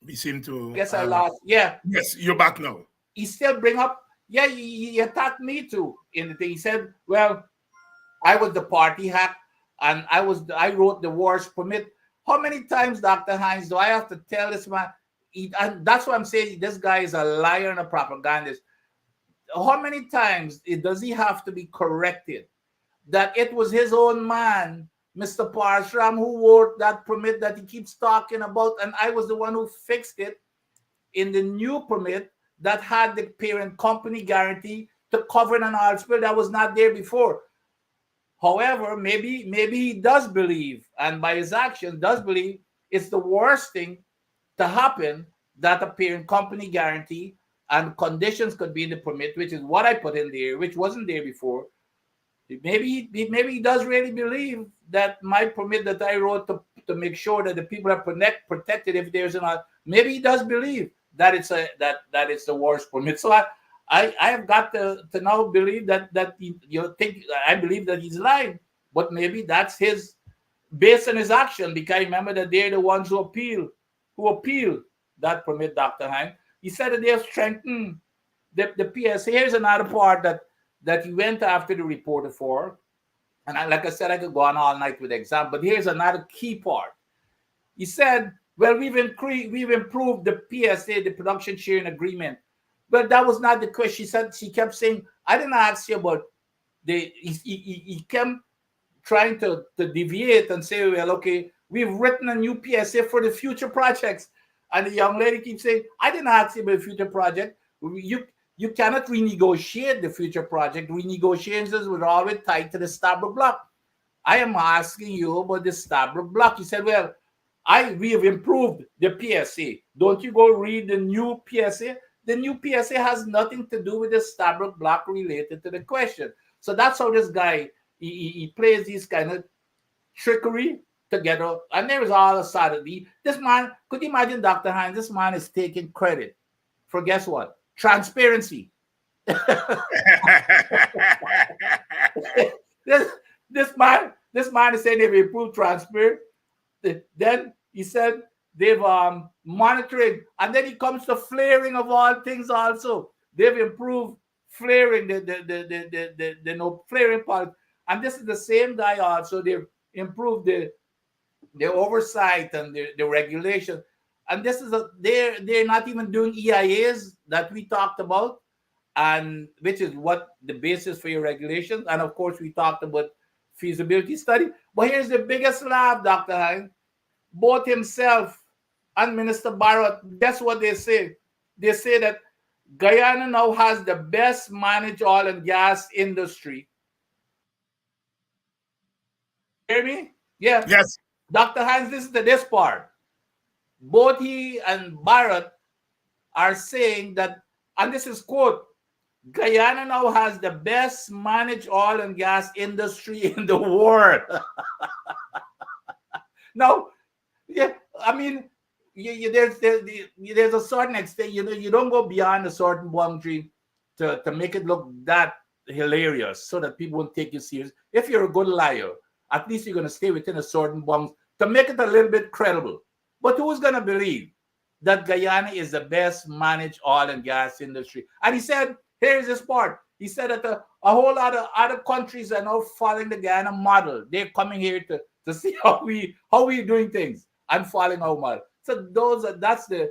We seem to. Yes, I lost. Yeah. Yes, you're back now. He still bring up. Yeah, he attacked me too in the thing. He said, "Well, I was the party hack, and I wrote the worst permit." How many times, Dr. Hines, do I have to tell this man? And that's what I'm saying. This guy is a liar and a propagandist. How many times does he have to be corrected that it was his own man, Mr. Parshram, who wrote that permit that he keeps talking about, and I was the one who fixed it in the new permit that had the parent company guarantee to cover an oil spill that was not there before. However, maybe he does believe, and by his actions does believe, it's the worst thing to happen, that a parent company guarantee and conditions could be in the permit, which is what I put in there, which wasn't there before. Maybe he does really believe that my permit that I wrote to make sure that the people are protected if there's an oil. Maybe he does believe that it's the worst permit. So I have got to now believe that I believe that he's lying, but maybe that's his based on his action, because remember that they're the ones who appeal that permit, Dr. Hine. He said that they have strengthened the PSA. Here's another part that he went after the reporter for, and like I said, I could go on all night with the example, but here's another key part. He said, "Well, we've improved the PSA, the production sharing agreement." But that was not the question. She kept saying, "I didn't ask you about the." He kept trying to deviate and say, "Well, okay, we've written a new PSA for the future projects," and the young lady keeps saying, "I didn't ask you about the future project. You cannot renegotiate the future project. Renegotiations were always tied to the Stabroek block. I am asking you about the Stabroek block." He said, "Well, we have improved the PSA. Don't you go read the new PSA? The new PSA has nothing to do with the Stabroek block related to the question." So that's how this guy, he plays these kind of trickery together, and there is all a Saturday. This man, could you imagine, Dr. Hines? This man is taking credit for, guess what? Transparency. this man is saying they've improved transparency. Then he said they've monitoring, and then he comes to flaring of all things. Also, they've improved flaring, the no flaring part. And this is the same guy. Also, they've improved the oversight and the regulation. And this is they're not even doing EIAs that we talked about, and which is what the basis for your regulations. And of course, we talked about feasibility study. But here's the biggest laugh, Dr. Hines. Both himself and Minister Barrett, guess what they say? They say that Guyana now has the best managed oil and gas industry. Hear me? Yeah. Yes. Dr. Hines, this is this part. Both he and Barrett are saying that, and this is quote, Guyana now has the best managed oil and gas industry in the world. Now, yeah, I mean, there's a certain extent, you don't go beyond a certain boundary to make it look that hilarious so that people won't take you serious. If you're a good liar, at least you're going to stay within a certain bounds to make it a little bit credible. But who's going to believe that Guyana is the best managed oil and gas industry? And he said, here's this part. He said that a whole lot of other countries are now following the Guyana model. They're coming here to see how we're doing things and following our model. So that's I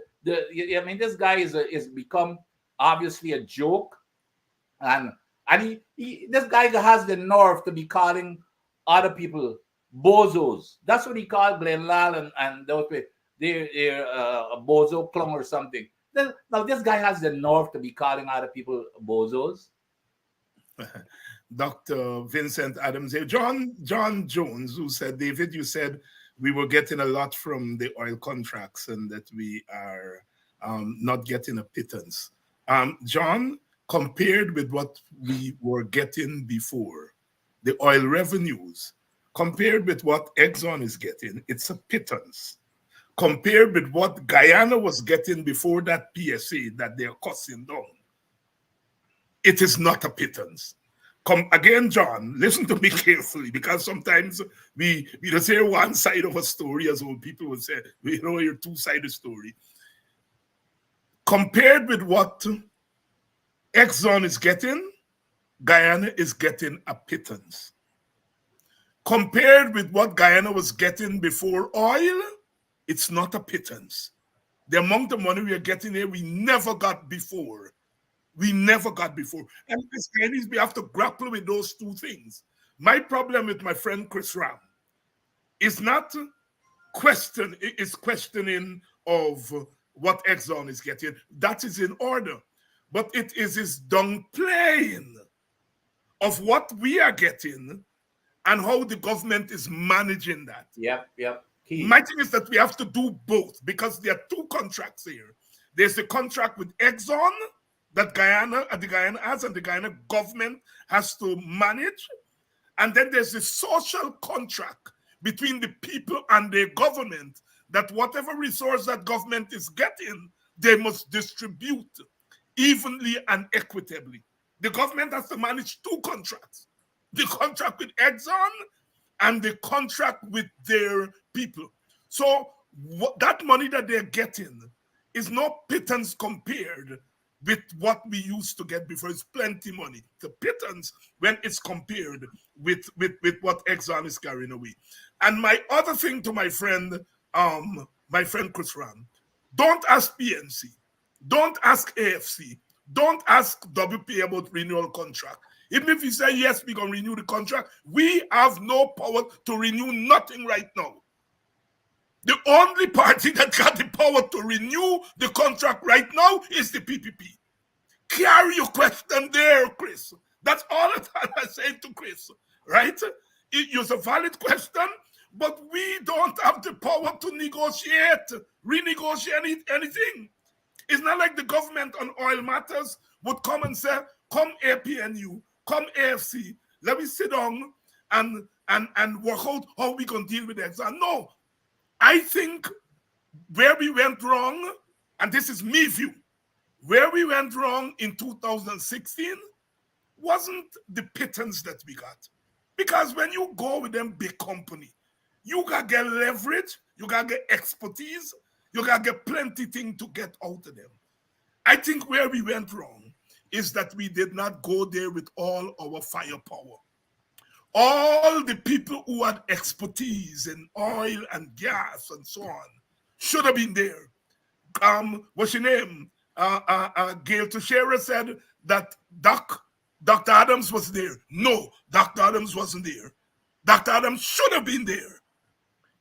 mean, this guy is become obviously a joke, and this guy has the nerve to be calling other people bozos. That's what he called Glenn Lal and those people. They're a bozo clone or something. Now this guy has the nerve to be calling other people bozos. Dr. Vincent Adams, John Jones, who said, David, you said we were getting a lot from the oil contracts and that we are not getting a pittance. John, compared with what we were getting before, the oil revenues, compared with what Exxon is getting, it's a pittance. Compared with what Guyana was getting before that PSA that they're cutting down, it is not a pittance. Come again, John, listen to me carefully, because sometimes we just hear one side of a story, as old people would say, we know your two-sided story. Compared with what Exxon is getting, Guyana is getting a pittance. Compared with what Guyana was getting before oil, it's not a pittance. The amount of money we are getting here, we never got before. We never got before. And this means we have to grapple with those two things. My problem with my friend Chris Ram is not questioning of what Exxon is getting. That is in order. But it is his downplaying of what we are getting and how the government is managing that. Yep. Key. My thing is that we have to do both, because there are two contracts here. There's the contract with Exxon that the Guyana has, and the Guyana government has to manage. And then there's a social contract between the people and the government that whatever resource that government is getting, they must distribute evenly and equitably. The government has to manage two contracts: the contract with Exxon and the contract with their people. So that money that they're getting is no pittance compared with what we used to get before. It's plenty money. The pittance when it's compared with what Exxon is carrying away. And my other thing to my friend Chris Ram, don't ask PNC, don't ask AFC, don't ask WPA about renewal contract. Even if you say, yes, we're going to renew the contract, we have no power to renew nothing right now. The only party that got the power to renew the contract right now is the PPP. Carry your question there, Chris. That's all that I say to Chris, right? It's a valid question, but we don't have the power to renegotiate anything. It's not like the government on oil matters would come and say, come APNU, come AFC, let me sit down and work out how we can deal with the Exxon. No, I think where we went wrong, and this is me view, where we went wrong in 2016 wasn't the pittance that we got. Because when you go with them big company, you gotta get leverage, you gotta get expertise, you gotta get plenty things to get out of them. I think where we went wrong is that we did not go there with all our firepower. All the people who had expertise in oil and gas and so on should have been there. What's your name? Gail Teixeira said that Dr. Adams was there. No, Dr. Adams wasn't there. Dr. Adams should have been there.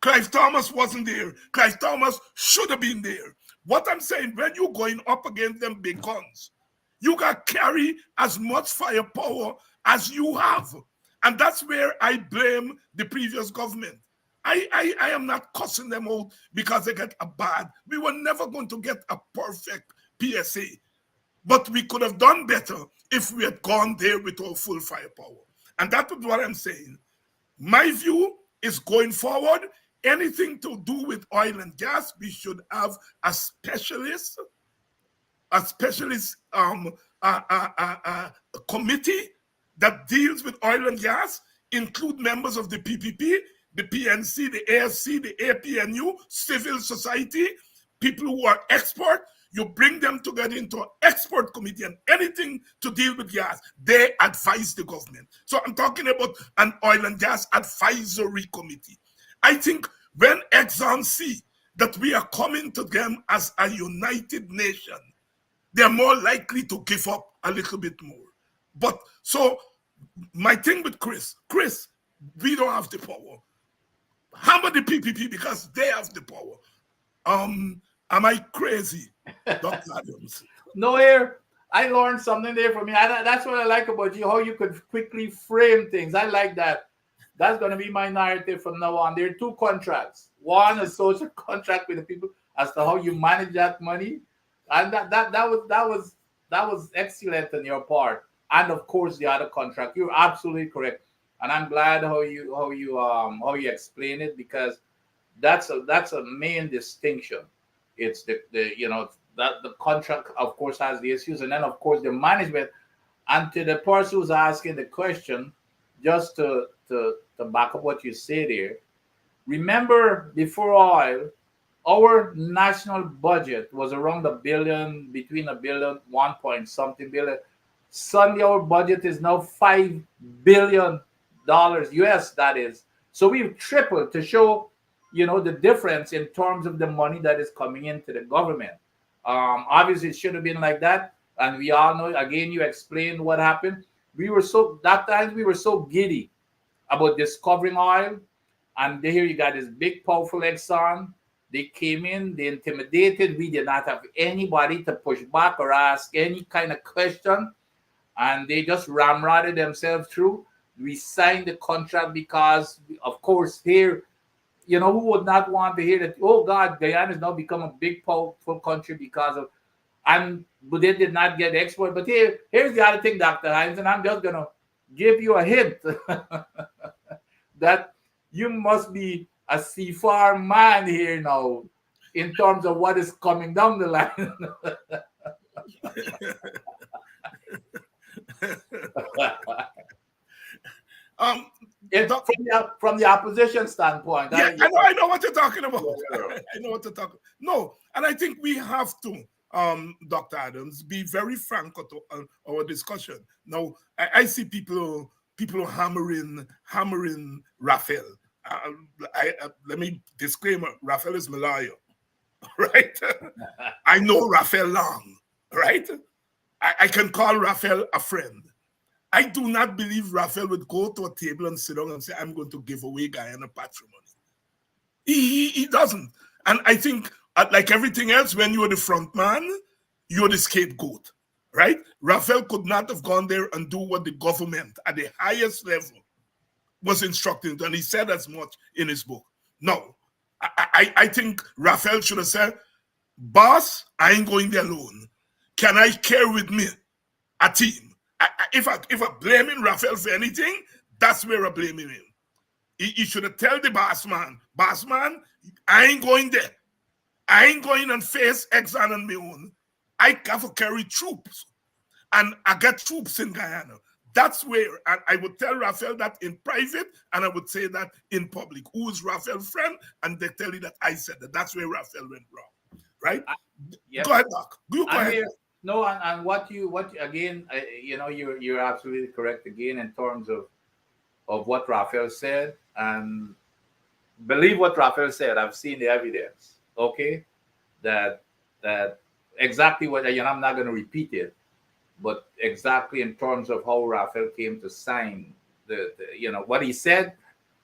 Clive Thomas wasn't there. Clive Thomas should have been there. What I'm saying, when you're going up against them big guns, you got to carry as much firepower as you have. And that's where I blame the previous government. I am not cussing them out because they get a bad. We were never going to get a perfect PSA. But we could have done better if we had gone there with our full firepower. And that's what I'm saying. My view is going forward, anything to do with oil and gas, we should have a specialist committee that deals with oil and gas, include members of the PPP, the PNC, the ASC, the APNU, civil society, people who are expert. You bring them together into an expert committee, and anything to deal with gas, they advise the government. So I'm talking about an oil and gas advisory committee. I think when Exxon see that we are coming to them as a united nation, they're more likely to give up a little bit more. But so my thing with Chris, we don't have the power. Hammer the PPP because they have the power. Am I crazy, Dr. Adams? No, here I learned something there from you. That's what I like about you, how you could quickly frame things. I like that. That's going to be my narrative from now on. There are two contracts. One, a social contract with the people as to how you manage that money, and that was excellent on your part. And of course, the other contract. You're absolutely correct, and I'm glad how you explain it, because that's a main distinction. It's the that the contract, of course, has the issues, and then of course the management. And to the person who's asking the question, just to back up what you said here, remember before oil, our national budget was around $1 billion, between $1 billion, 1 point something billion. Suddenly our budget is now $5 billion US, that is. So we've tripled to show, the difference in terms of the money that is coming into the government. Obviously it should have been like that. And we all know, again, you explained what happened. That time we were so giddy about discovering oil. And here you got this big, powerful Exxon. They came in, they intimidated. We did not have anybody to push back or ask any kind of question. And they just ramrodded themselves through. We signed the contract because, of course, here, who would not want to hear that, oh God, Guyana has now become a big, powerful country because of, but they did not get export. But here's the other thing, Dr. Hines, and I'm just going to give you a hint that you must be a seafar man here now in terms of what is coming down the line. From the opposition standpoint. Yeah, I know what you're talking about. I know what you're talking about. No, and I think we have to, Dr. Adams, be very frank on our discussion. Now, I see people hammering Raphael. Let me disclaimer, Raphael is my lawyer, right? I know Raphael long, right? I can call Raphael a friend. I do not believe Raphael would go to a table and sit down and say, I'm going to give away Guyana patrimony. He doesn't. And I think, like everything else, when you're the front man, you're the scapegoat, right? Raphael could not have gone there and do what the government at the highest level was instructing, and he said as much in his book. No, I think Raphael should have said, boss, I ain't going there alone. Can I carry with me a team? If I'm blaming Raphael for anything, That's where I'm blaming him. He should have told the boss man, I ain't going there. I ain't going and face Exxon on my own. I have to carry troops. And I get troops in Guyana. That's where, and I would tell Raphael that in private, and I would say that in public. Who is Raphael's friend? And they tell you that I said that. That's where Raphael went wrong, right? Yep. Go ahead, Doc. Go ahead. Here, no, and what again? You're absolutely correct again in terms of what Raphael said, and believe what Raphael said. I've seen the evidence. Okay, that exactly what I'm not going to repeat it. But exactly in terms of how Raphael came to sign the what he said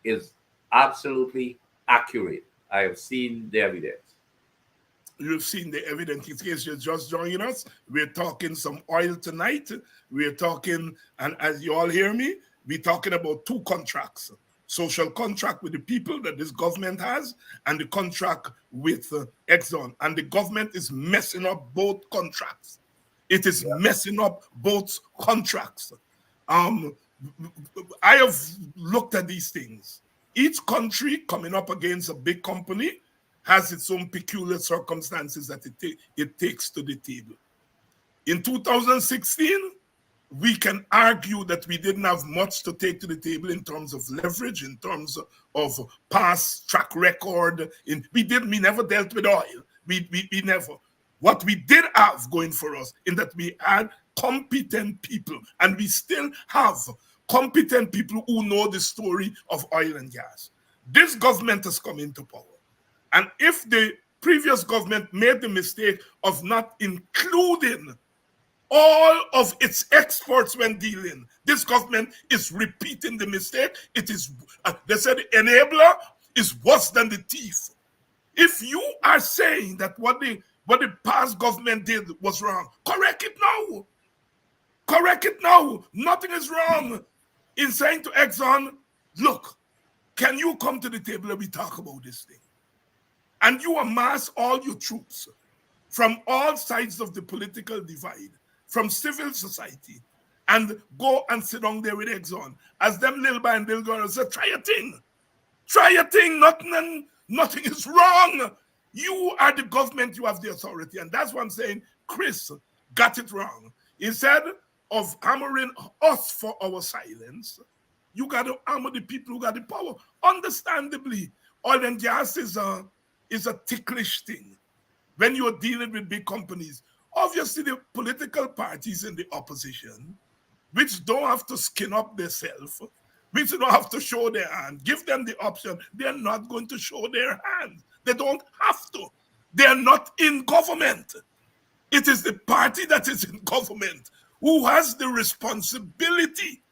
is absolutely accurate. I have seen the evidence. You've seen the evidence. In case you're just joining us, we're talking some oil tonight. We're talking, and as you all hear me, we're talking about two contracts. Social contract with the people that this government has, and the contract with Exxon. And the government is messing up both contracts. It is messing up both contracts. I have looked at these things. Each country coming up against a big company has its own peculiar circumstances that it takes to the table. In 2016, we can argue that we didn't have much to take to the table in terms of leverage, in terms of past track record. We never dealt with oil. We never. What we did have going for us in that we had competent people, and we still have competent people who know the story of oil and gas. This government has come into power. And if the previous government made the mistake of not including all of its experts when dealing, this government is repeating the mistake. It is, they said the enabler is worse than the thief. If you are saying that what the past government did was wrong, correct it now. Correct it now. Nothing is wrong in saying to Exxon, look, can you come to the table and we talk about this thing? And you amass all your troops from all sides of the political divide, from civil society, and go and sit down there with Exxon. As them little by and little girl and say, try a thing. Try a thing. Nothing is wrong. You are the government, you have the authority. And that's what I'm saying. Chris got it wrong. Instead of hammering us for our silence, you got to hammer the people who got the power. Understandably, oil and gas is a ticklish thing when you're dealing with big companies. Obviously, the political parties in the opposition, which don't have to skin up themselves, which don't have to show their hand, give them the option, they're not going to show their hand. They don't have to. They are not in government. It is the party that is in government who has the responsibility.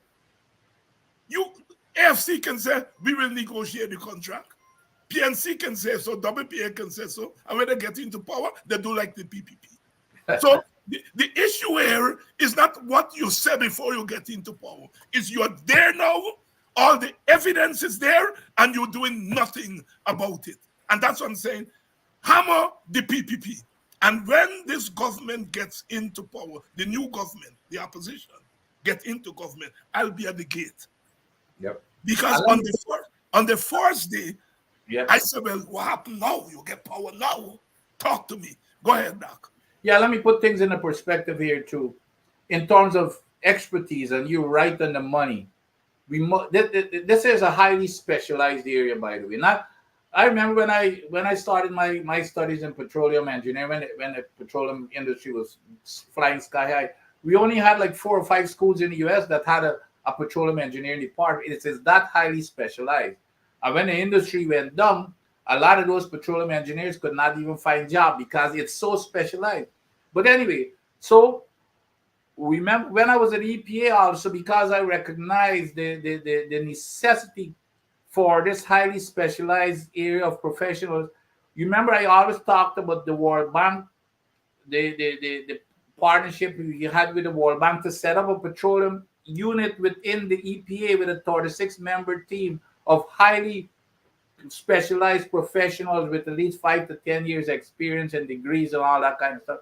AFC can say, we will negotiate the contract. PNC can say so, WPA can say so, and when they get into power, they do like the PPP. So the issue here is not what you say before you get into power. It's you're there now, all the evidence is there, and you're doing nothing about it. And that's what I'm saying. Hammer the PPP. And when this government gets into power, the new government, the opposition, get into government, I'll be at the gate. Yep. Because on the first day, I said, well, what happened now? You get power now. Talk to me. Go ahead, Doc. Yeah, let me put things in a perspective here too. In terms of expertise, and you're right on the money. This is a highly specialized area, by the way. I remember when I started my studies in petroleum engineering, when the petroleum industry was flying sky high, we only had like 4 or 5 schools in the US that had a petroleum engineering department. It is that highly specialized. And when the industry went down, a lot of those petroleum engineers could not even find job because it's so specialized. But anyway, so remember when I was at EPA also, because I recognized the necessity for this highly specialized area of professionals. You remember I always talked about the World Bank, the partnership we had with the World Bank to set up a petroleum unit within the EPA with a 36-member team of highly specialized professionals with at least 5 to 10 years experience and degrees and all that kind of stuff,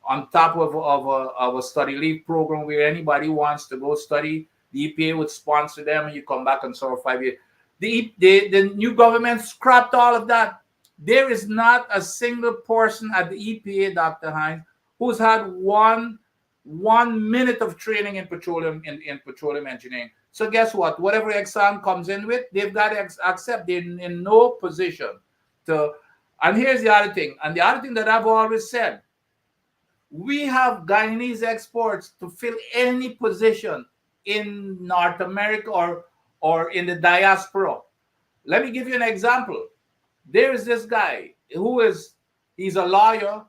on top of a study leave program where anybody who wants to go study The EPA would sponsor them, and you come back and serve 5 years. The new government scrapped all of that. There is not a single person at the EPA, Dr. Hines, who's had one minute of training in petroleum engineering. So guess what? Whatever Exxon comes in with, they've got to accept. They're in no position to. And here's the other thing. And the other thing that I've always said, we have Guyanese exports to fill any position in North America or in the diaspora. Let me give you an example. There is this guy he's a lawyer,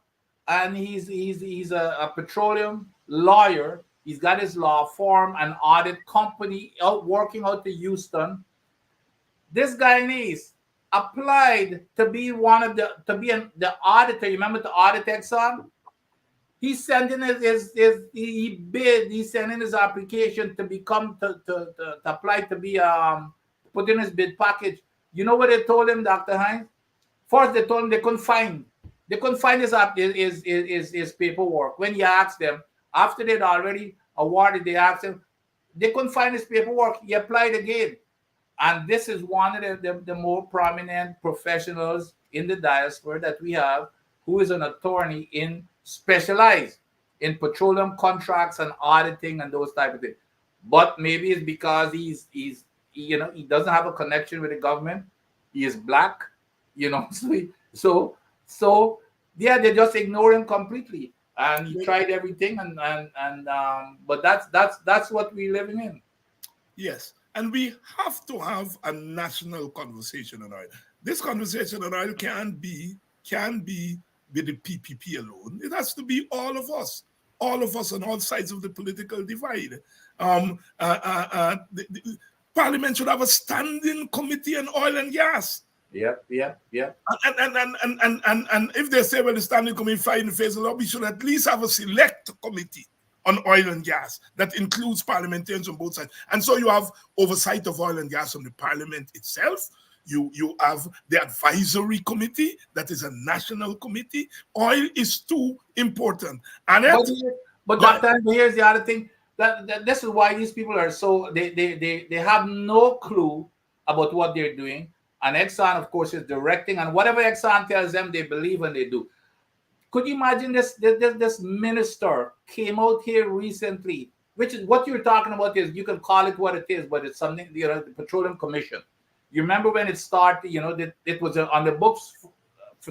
and he's a petroleum lawyer. He's got his law firm and audit company working out to Houston. This Guyanese applied to be the auditor. You remember to audit Exxon? He sent in he sent in his application to apply to be put in his bid package. You know what they told him, Dr. Hines? First, they told him they couldn't find his paperwork. When you asked them, after they'd already awarded, they asked him, they couldn't find his paperwork. He applied again. And this is one of the more prominent professionals in the diaspora that we have, who is an attorney specialized in petroleum contracts and auditing and those type of things. But maybe it's because he doesn't have a connection with the government. He is black, so they just ignore him completely. And he tried everything, but that's what we're living in. Yes. And we have to have a national conversation on oil. This conversation on oil can't be with the PPP alone. It has to be all of us on all sides of the political divide. The Parliament should have a standing committee on oil and gas. Yeah. And if they say, well, the standing committee fight in the face of law, we should at least have a select committee on oil and gas that includes parliamentarians on both sides. And so you have oversight of oil and gas from the Parliament itself. You have the advisory committee that is a national committee. Oil is too important. But Dr. Here's the other thing. That this is why these people are so they have no clue about what they're doing. And Exxon, of course, is directing, and whatever Exxon tells them, they believe and they do. Could you imagine this minister came out here recently, which is what you're talking about is, you can call it what it is, but it's something, the Petroleum Commission. You remember when it started, it was on the books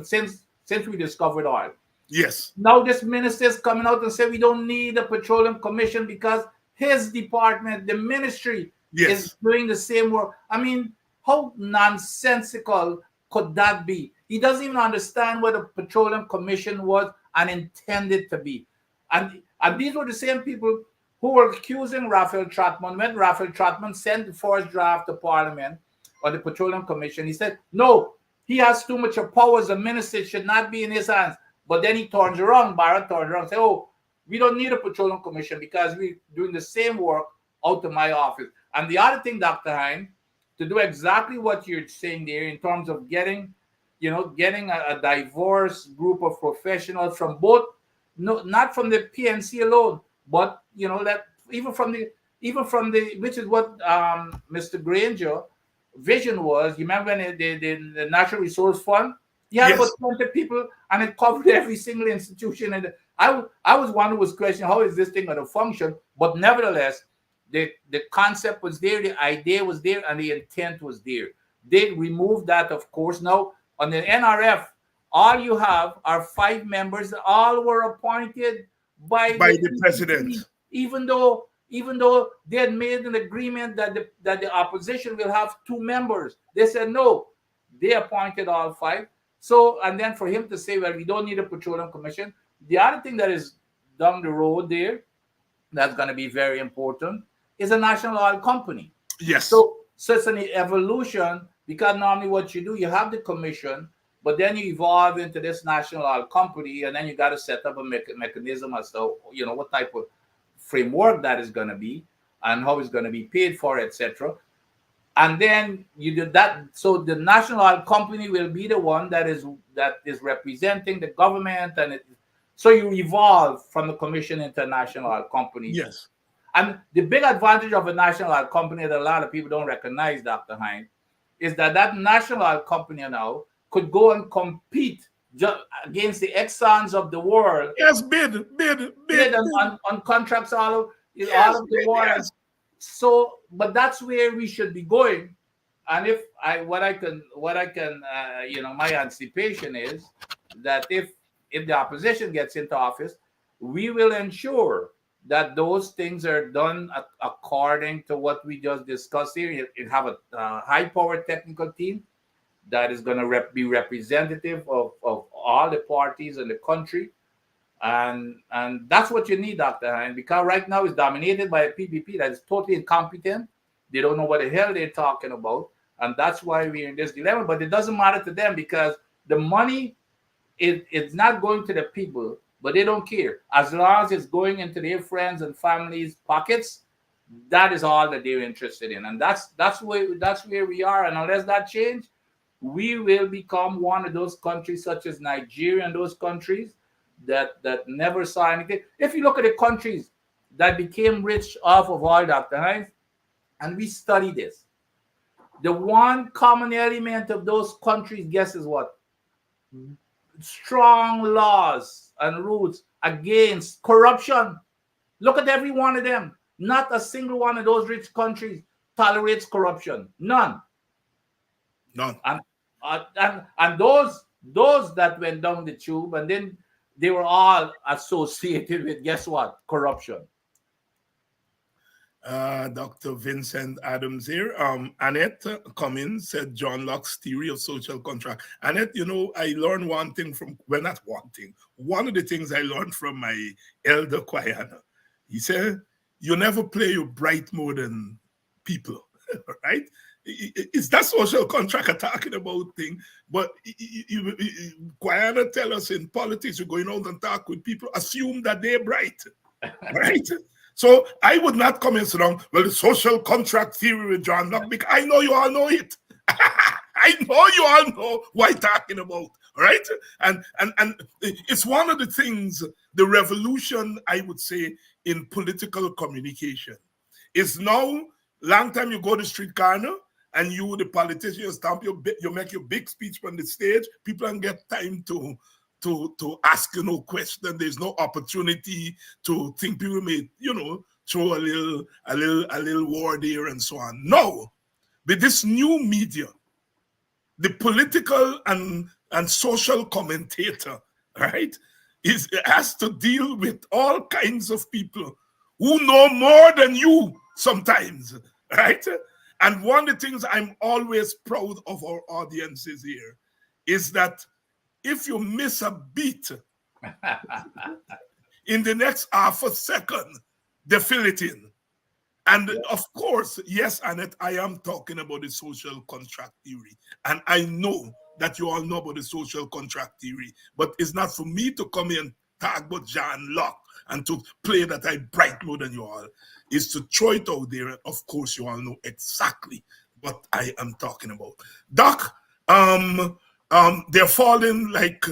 since we discovered oil. Yes. Now this minister is coming out and saying we don't need a Petroleum Commission because his department, the ministry, is doing the same work. I mean, how nonsensical could that be? He doesn't even understand what a Petroleum Commission was and intended to be. And these were the same people who were accusing Raphael Trotman. When Raphael Trotman sent the first draft to Parliament on the Petroleum Commission, he said, no, he has too much power as a minister. It should not be in his hands. But then he turns around, Barrett turns around and says, oh, we don't need a Petroleum Commission because we're doing the same work out of my office. And the other thing, Dr. Hine, to do exactly what you're saying there in terms of getting a diverse group of professionals from both, not from the PNC alone, but that even from the which is what Mr. Granger vision was. You remember when the Natural Resource Fund? He had about 20 people, and it covered every single institution. And I was one who was questioning how is this thing going to function, but nevertheless, the concept was there, the idea was there, and the intent was there. They removed that, of course. Now, on the NRF, all you have are 5 members that all were appointed by the president. Even though they had made an agreement that the opposition will have 2 members. They said no. They appointed all 5. So, and then for him to say, well, we don't need a Petroleum Commission. The other thing that is down the road there that's going to be very important is a national oil company. Yes. So it's an evolution, because normally what you do, you have the commission, but then you evolve into this national oil company, and then you got to set up a mechanism as to, what type of framework that is going to be and how it's going to be paid for, etc. And then you do that. So the national oil company will be the one that is representing the government, so you evolve from the commission into national oil company. Yes. And the big advantage of a national oil company that a lot of people don't recognize, Dr. Hine, is that that national oil company now could go and compete against the Exxons of the world. Yes, bid on contracts all yes, of the world. yes. So, but that's where we should be going. And if what I can, my anticipation is that if the opposition gets into office, we will ensure that those things are done according to what we just discussed here. You have a high-powered technical team that is going to be representative of all the parties in the country. And that's what you need, Dr. Hine, because right now it's dominated by a PPP that is totally incompetent. They don't know what the hell they're talking about. And that's why we're in this dilemma. But it doesn't matter to them because the money it's not going to the people, but they don't care. As long as it's going into their friends and families' pockets, that is all that they're interested in. And that's where we are. And unless that change, we will become one of those countries such as Nigeria and those countries that never saw anything. If you look at the countries that became rich off of oil, Dr. Hines, and we study this, the one common element of those countries, guess is what? Strong laws and rules against corruption. Look at every one of them. Not a single one of those rich countries tolerates corruption. None. And those that went down the tube, and then they were all associated with, guess what? Corruption. Dr. Vincent Adams here. Annette Cummins said John Locke's theory of social contract. Annette, I learned one thing from, well, not one thing. One of the things I learned from my elder Guyana. He said, you never play your bright more than people, right? It's that social contract I'm talking about thing. But Guyana tell us in politics, you're going out and talk with people, assume that they're bright, right? So I would not come and say, well, the social contract theory with John Locke, because I know you all know it. I know you all know what I'm talking about, right? And it's one of the things, the revolution, I would say, in political communication is now, long time you go to street corner and you, the politician, you make your big speech on the stage, people don't get time to ask question. There's no opportunity to think people may throw a little war there and so on. No, with this new media, the political and social commentator, right, has to deal with all kinds of people who know more than you sometimes, right? And one of the things I'm always proud of our audiences here is that if you miss a beat in the next half a second, they fill it in. And of course, yes, Annette, I am talking about the social contract theory. And I know that you all know about the social contract theory, but it's not for me to come here and talk about John Locke and to play that I bright more than you all. Is to throw it out there. And of course, you all know exactly what I am talking about. Doc, they're falling like,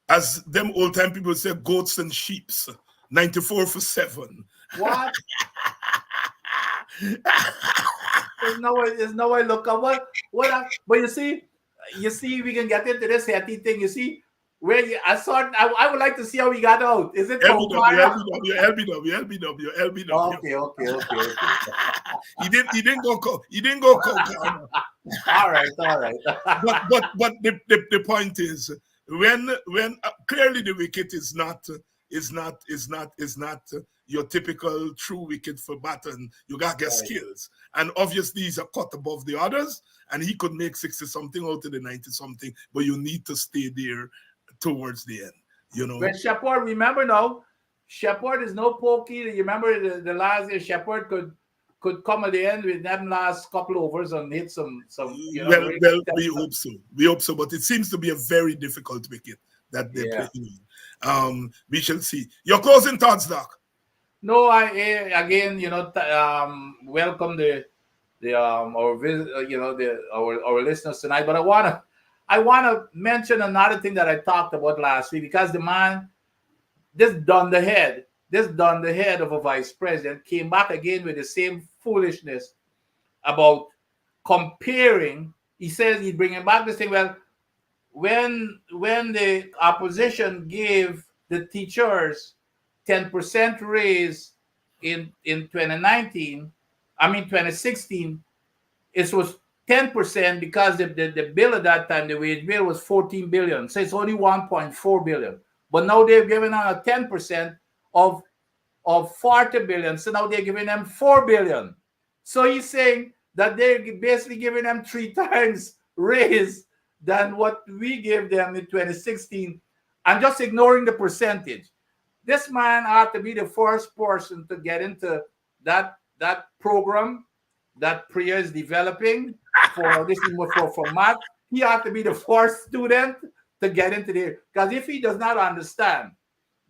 as them old time people say, goats and sheeps. 94 for 7. What? There's no way. Look at what. But you see, we can get into this happy thing. You see, where I would like to see how we got out. Is it LBW? Okay. He didn't go. All right. But the point is, when clearly the wicket is not your typical true wicket for baton. You got to get skills, and obviously he's a cut above the others, and he could make 60 something out of the 90 something. But you need to stay there towards the end. But Shepard, remember now, Shepard is no pokey. You remember the last year Shepard could come at the end with them last couple overs and hit some. Well, we hope so. We hope so, but it seems to be a very difficult wicket that they're playing. We shall see. Your closing thoughts, Doc? No, welcome our listeners tonight. But I wanna mention another thing that I talked about last week, because the man just done the head this done the head of a vice president came back again with the same foolishness about comparing. He says he's bringing back this thing. Well, when the opposition gave the teachers 10% raise in 2019, 2016, it was 10% because the bill at that time, the wage bill was 14 billion. So it's only 1.4 billion. But now they've given out a 10% of 40 billion. So now they're giving them 4 billion. So he's saying that they're basically giving them 3 times raise than what we gave them in 2016, and just ignoring the percentage. This man ought to be the first person to get into that program that Priya is developing for this for math. He ought to be the first student to get into there. Because if he does not understand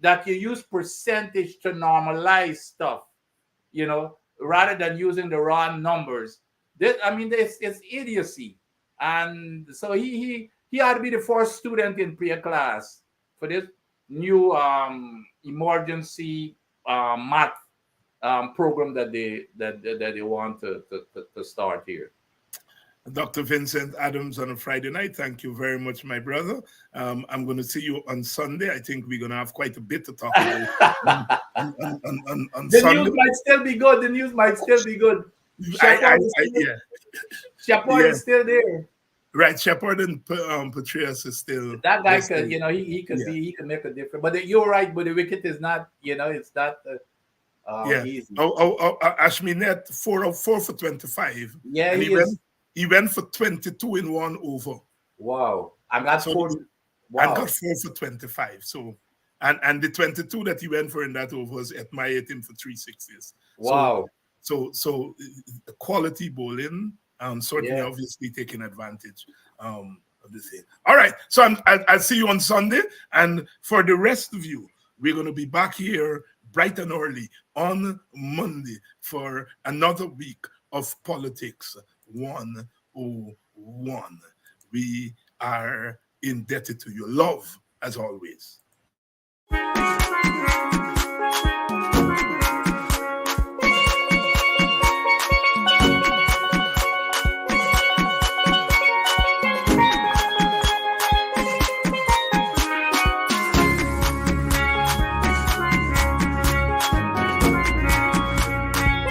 that you use percentage to normalize stuff, rather than using the raw numbers, it's idiocy. And so he ought to be the first student in Priya class for this new emergency math program that they want to start here. Dr. Vincent Adams on a Friday night. Thank you very much, my brother. I'm going to see you on Sunday. I think we're going to have quite a bit to talk about on the Sunday. News might still be good. The news might still be good. Shepard is still there. Right, Shepard and Patrias is still. That guy could, he can make a difference. But you're right. But the wicket is not, it's not. Easy. Ashminet 4 for 25. Yeah, he went for 22 in 1 over. Wow, I got 40. Wow. I got 4 for 25. So, and the 22 that he went for in that over was admired him for 360s. Wow. So quality bowling. Certainly, obviously taking advantage of the thing. All right, so I'll see you on Sunday, and for the rest of you, we're going to be back here bright and early on Monday for another week of Politics 101. We are indebted to your love, as always.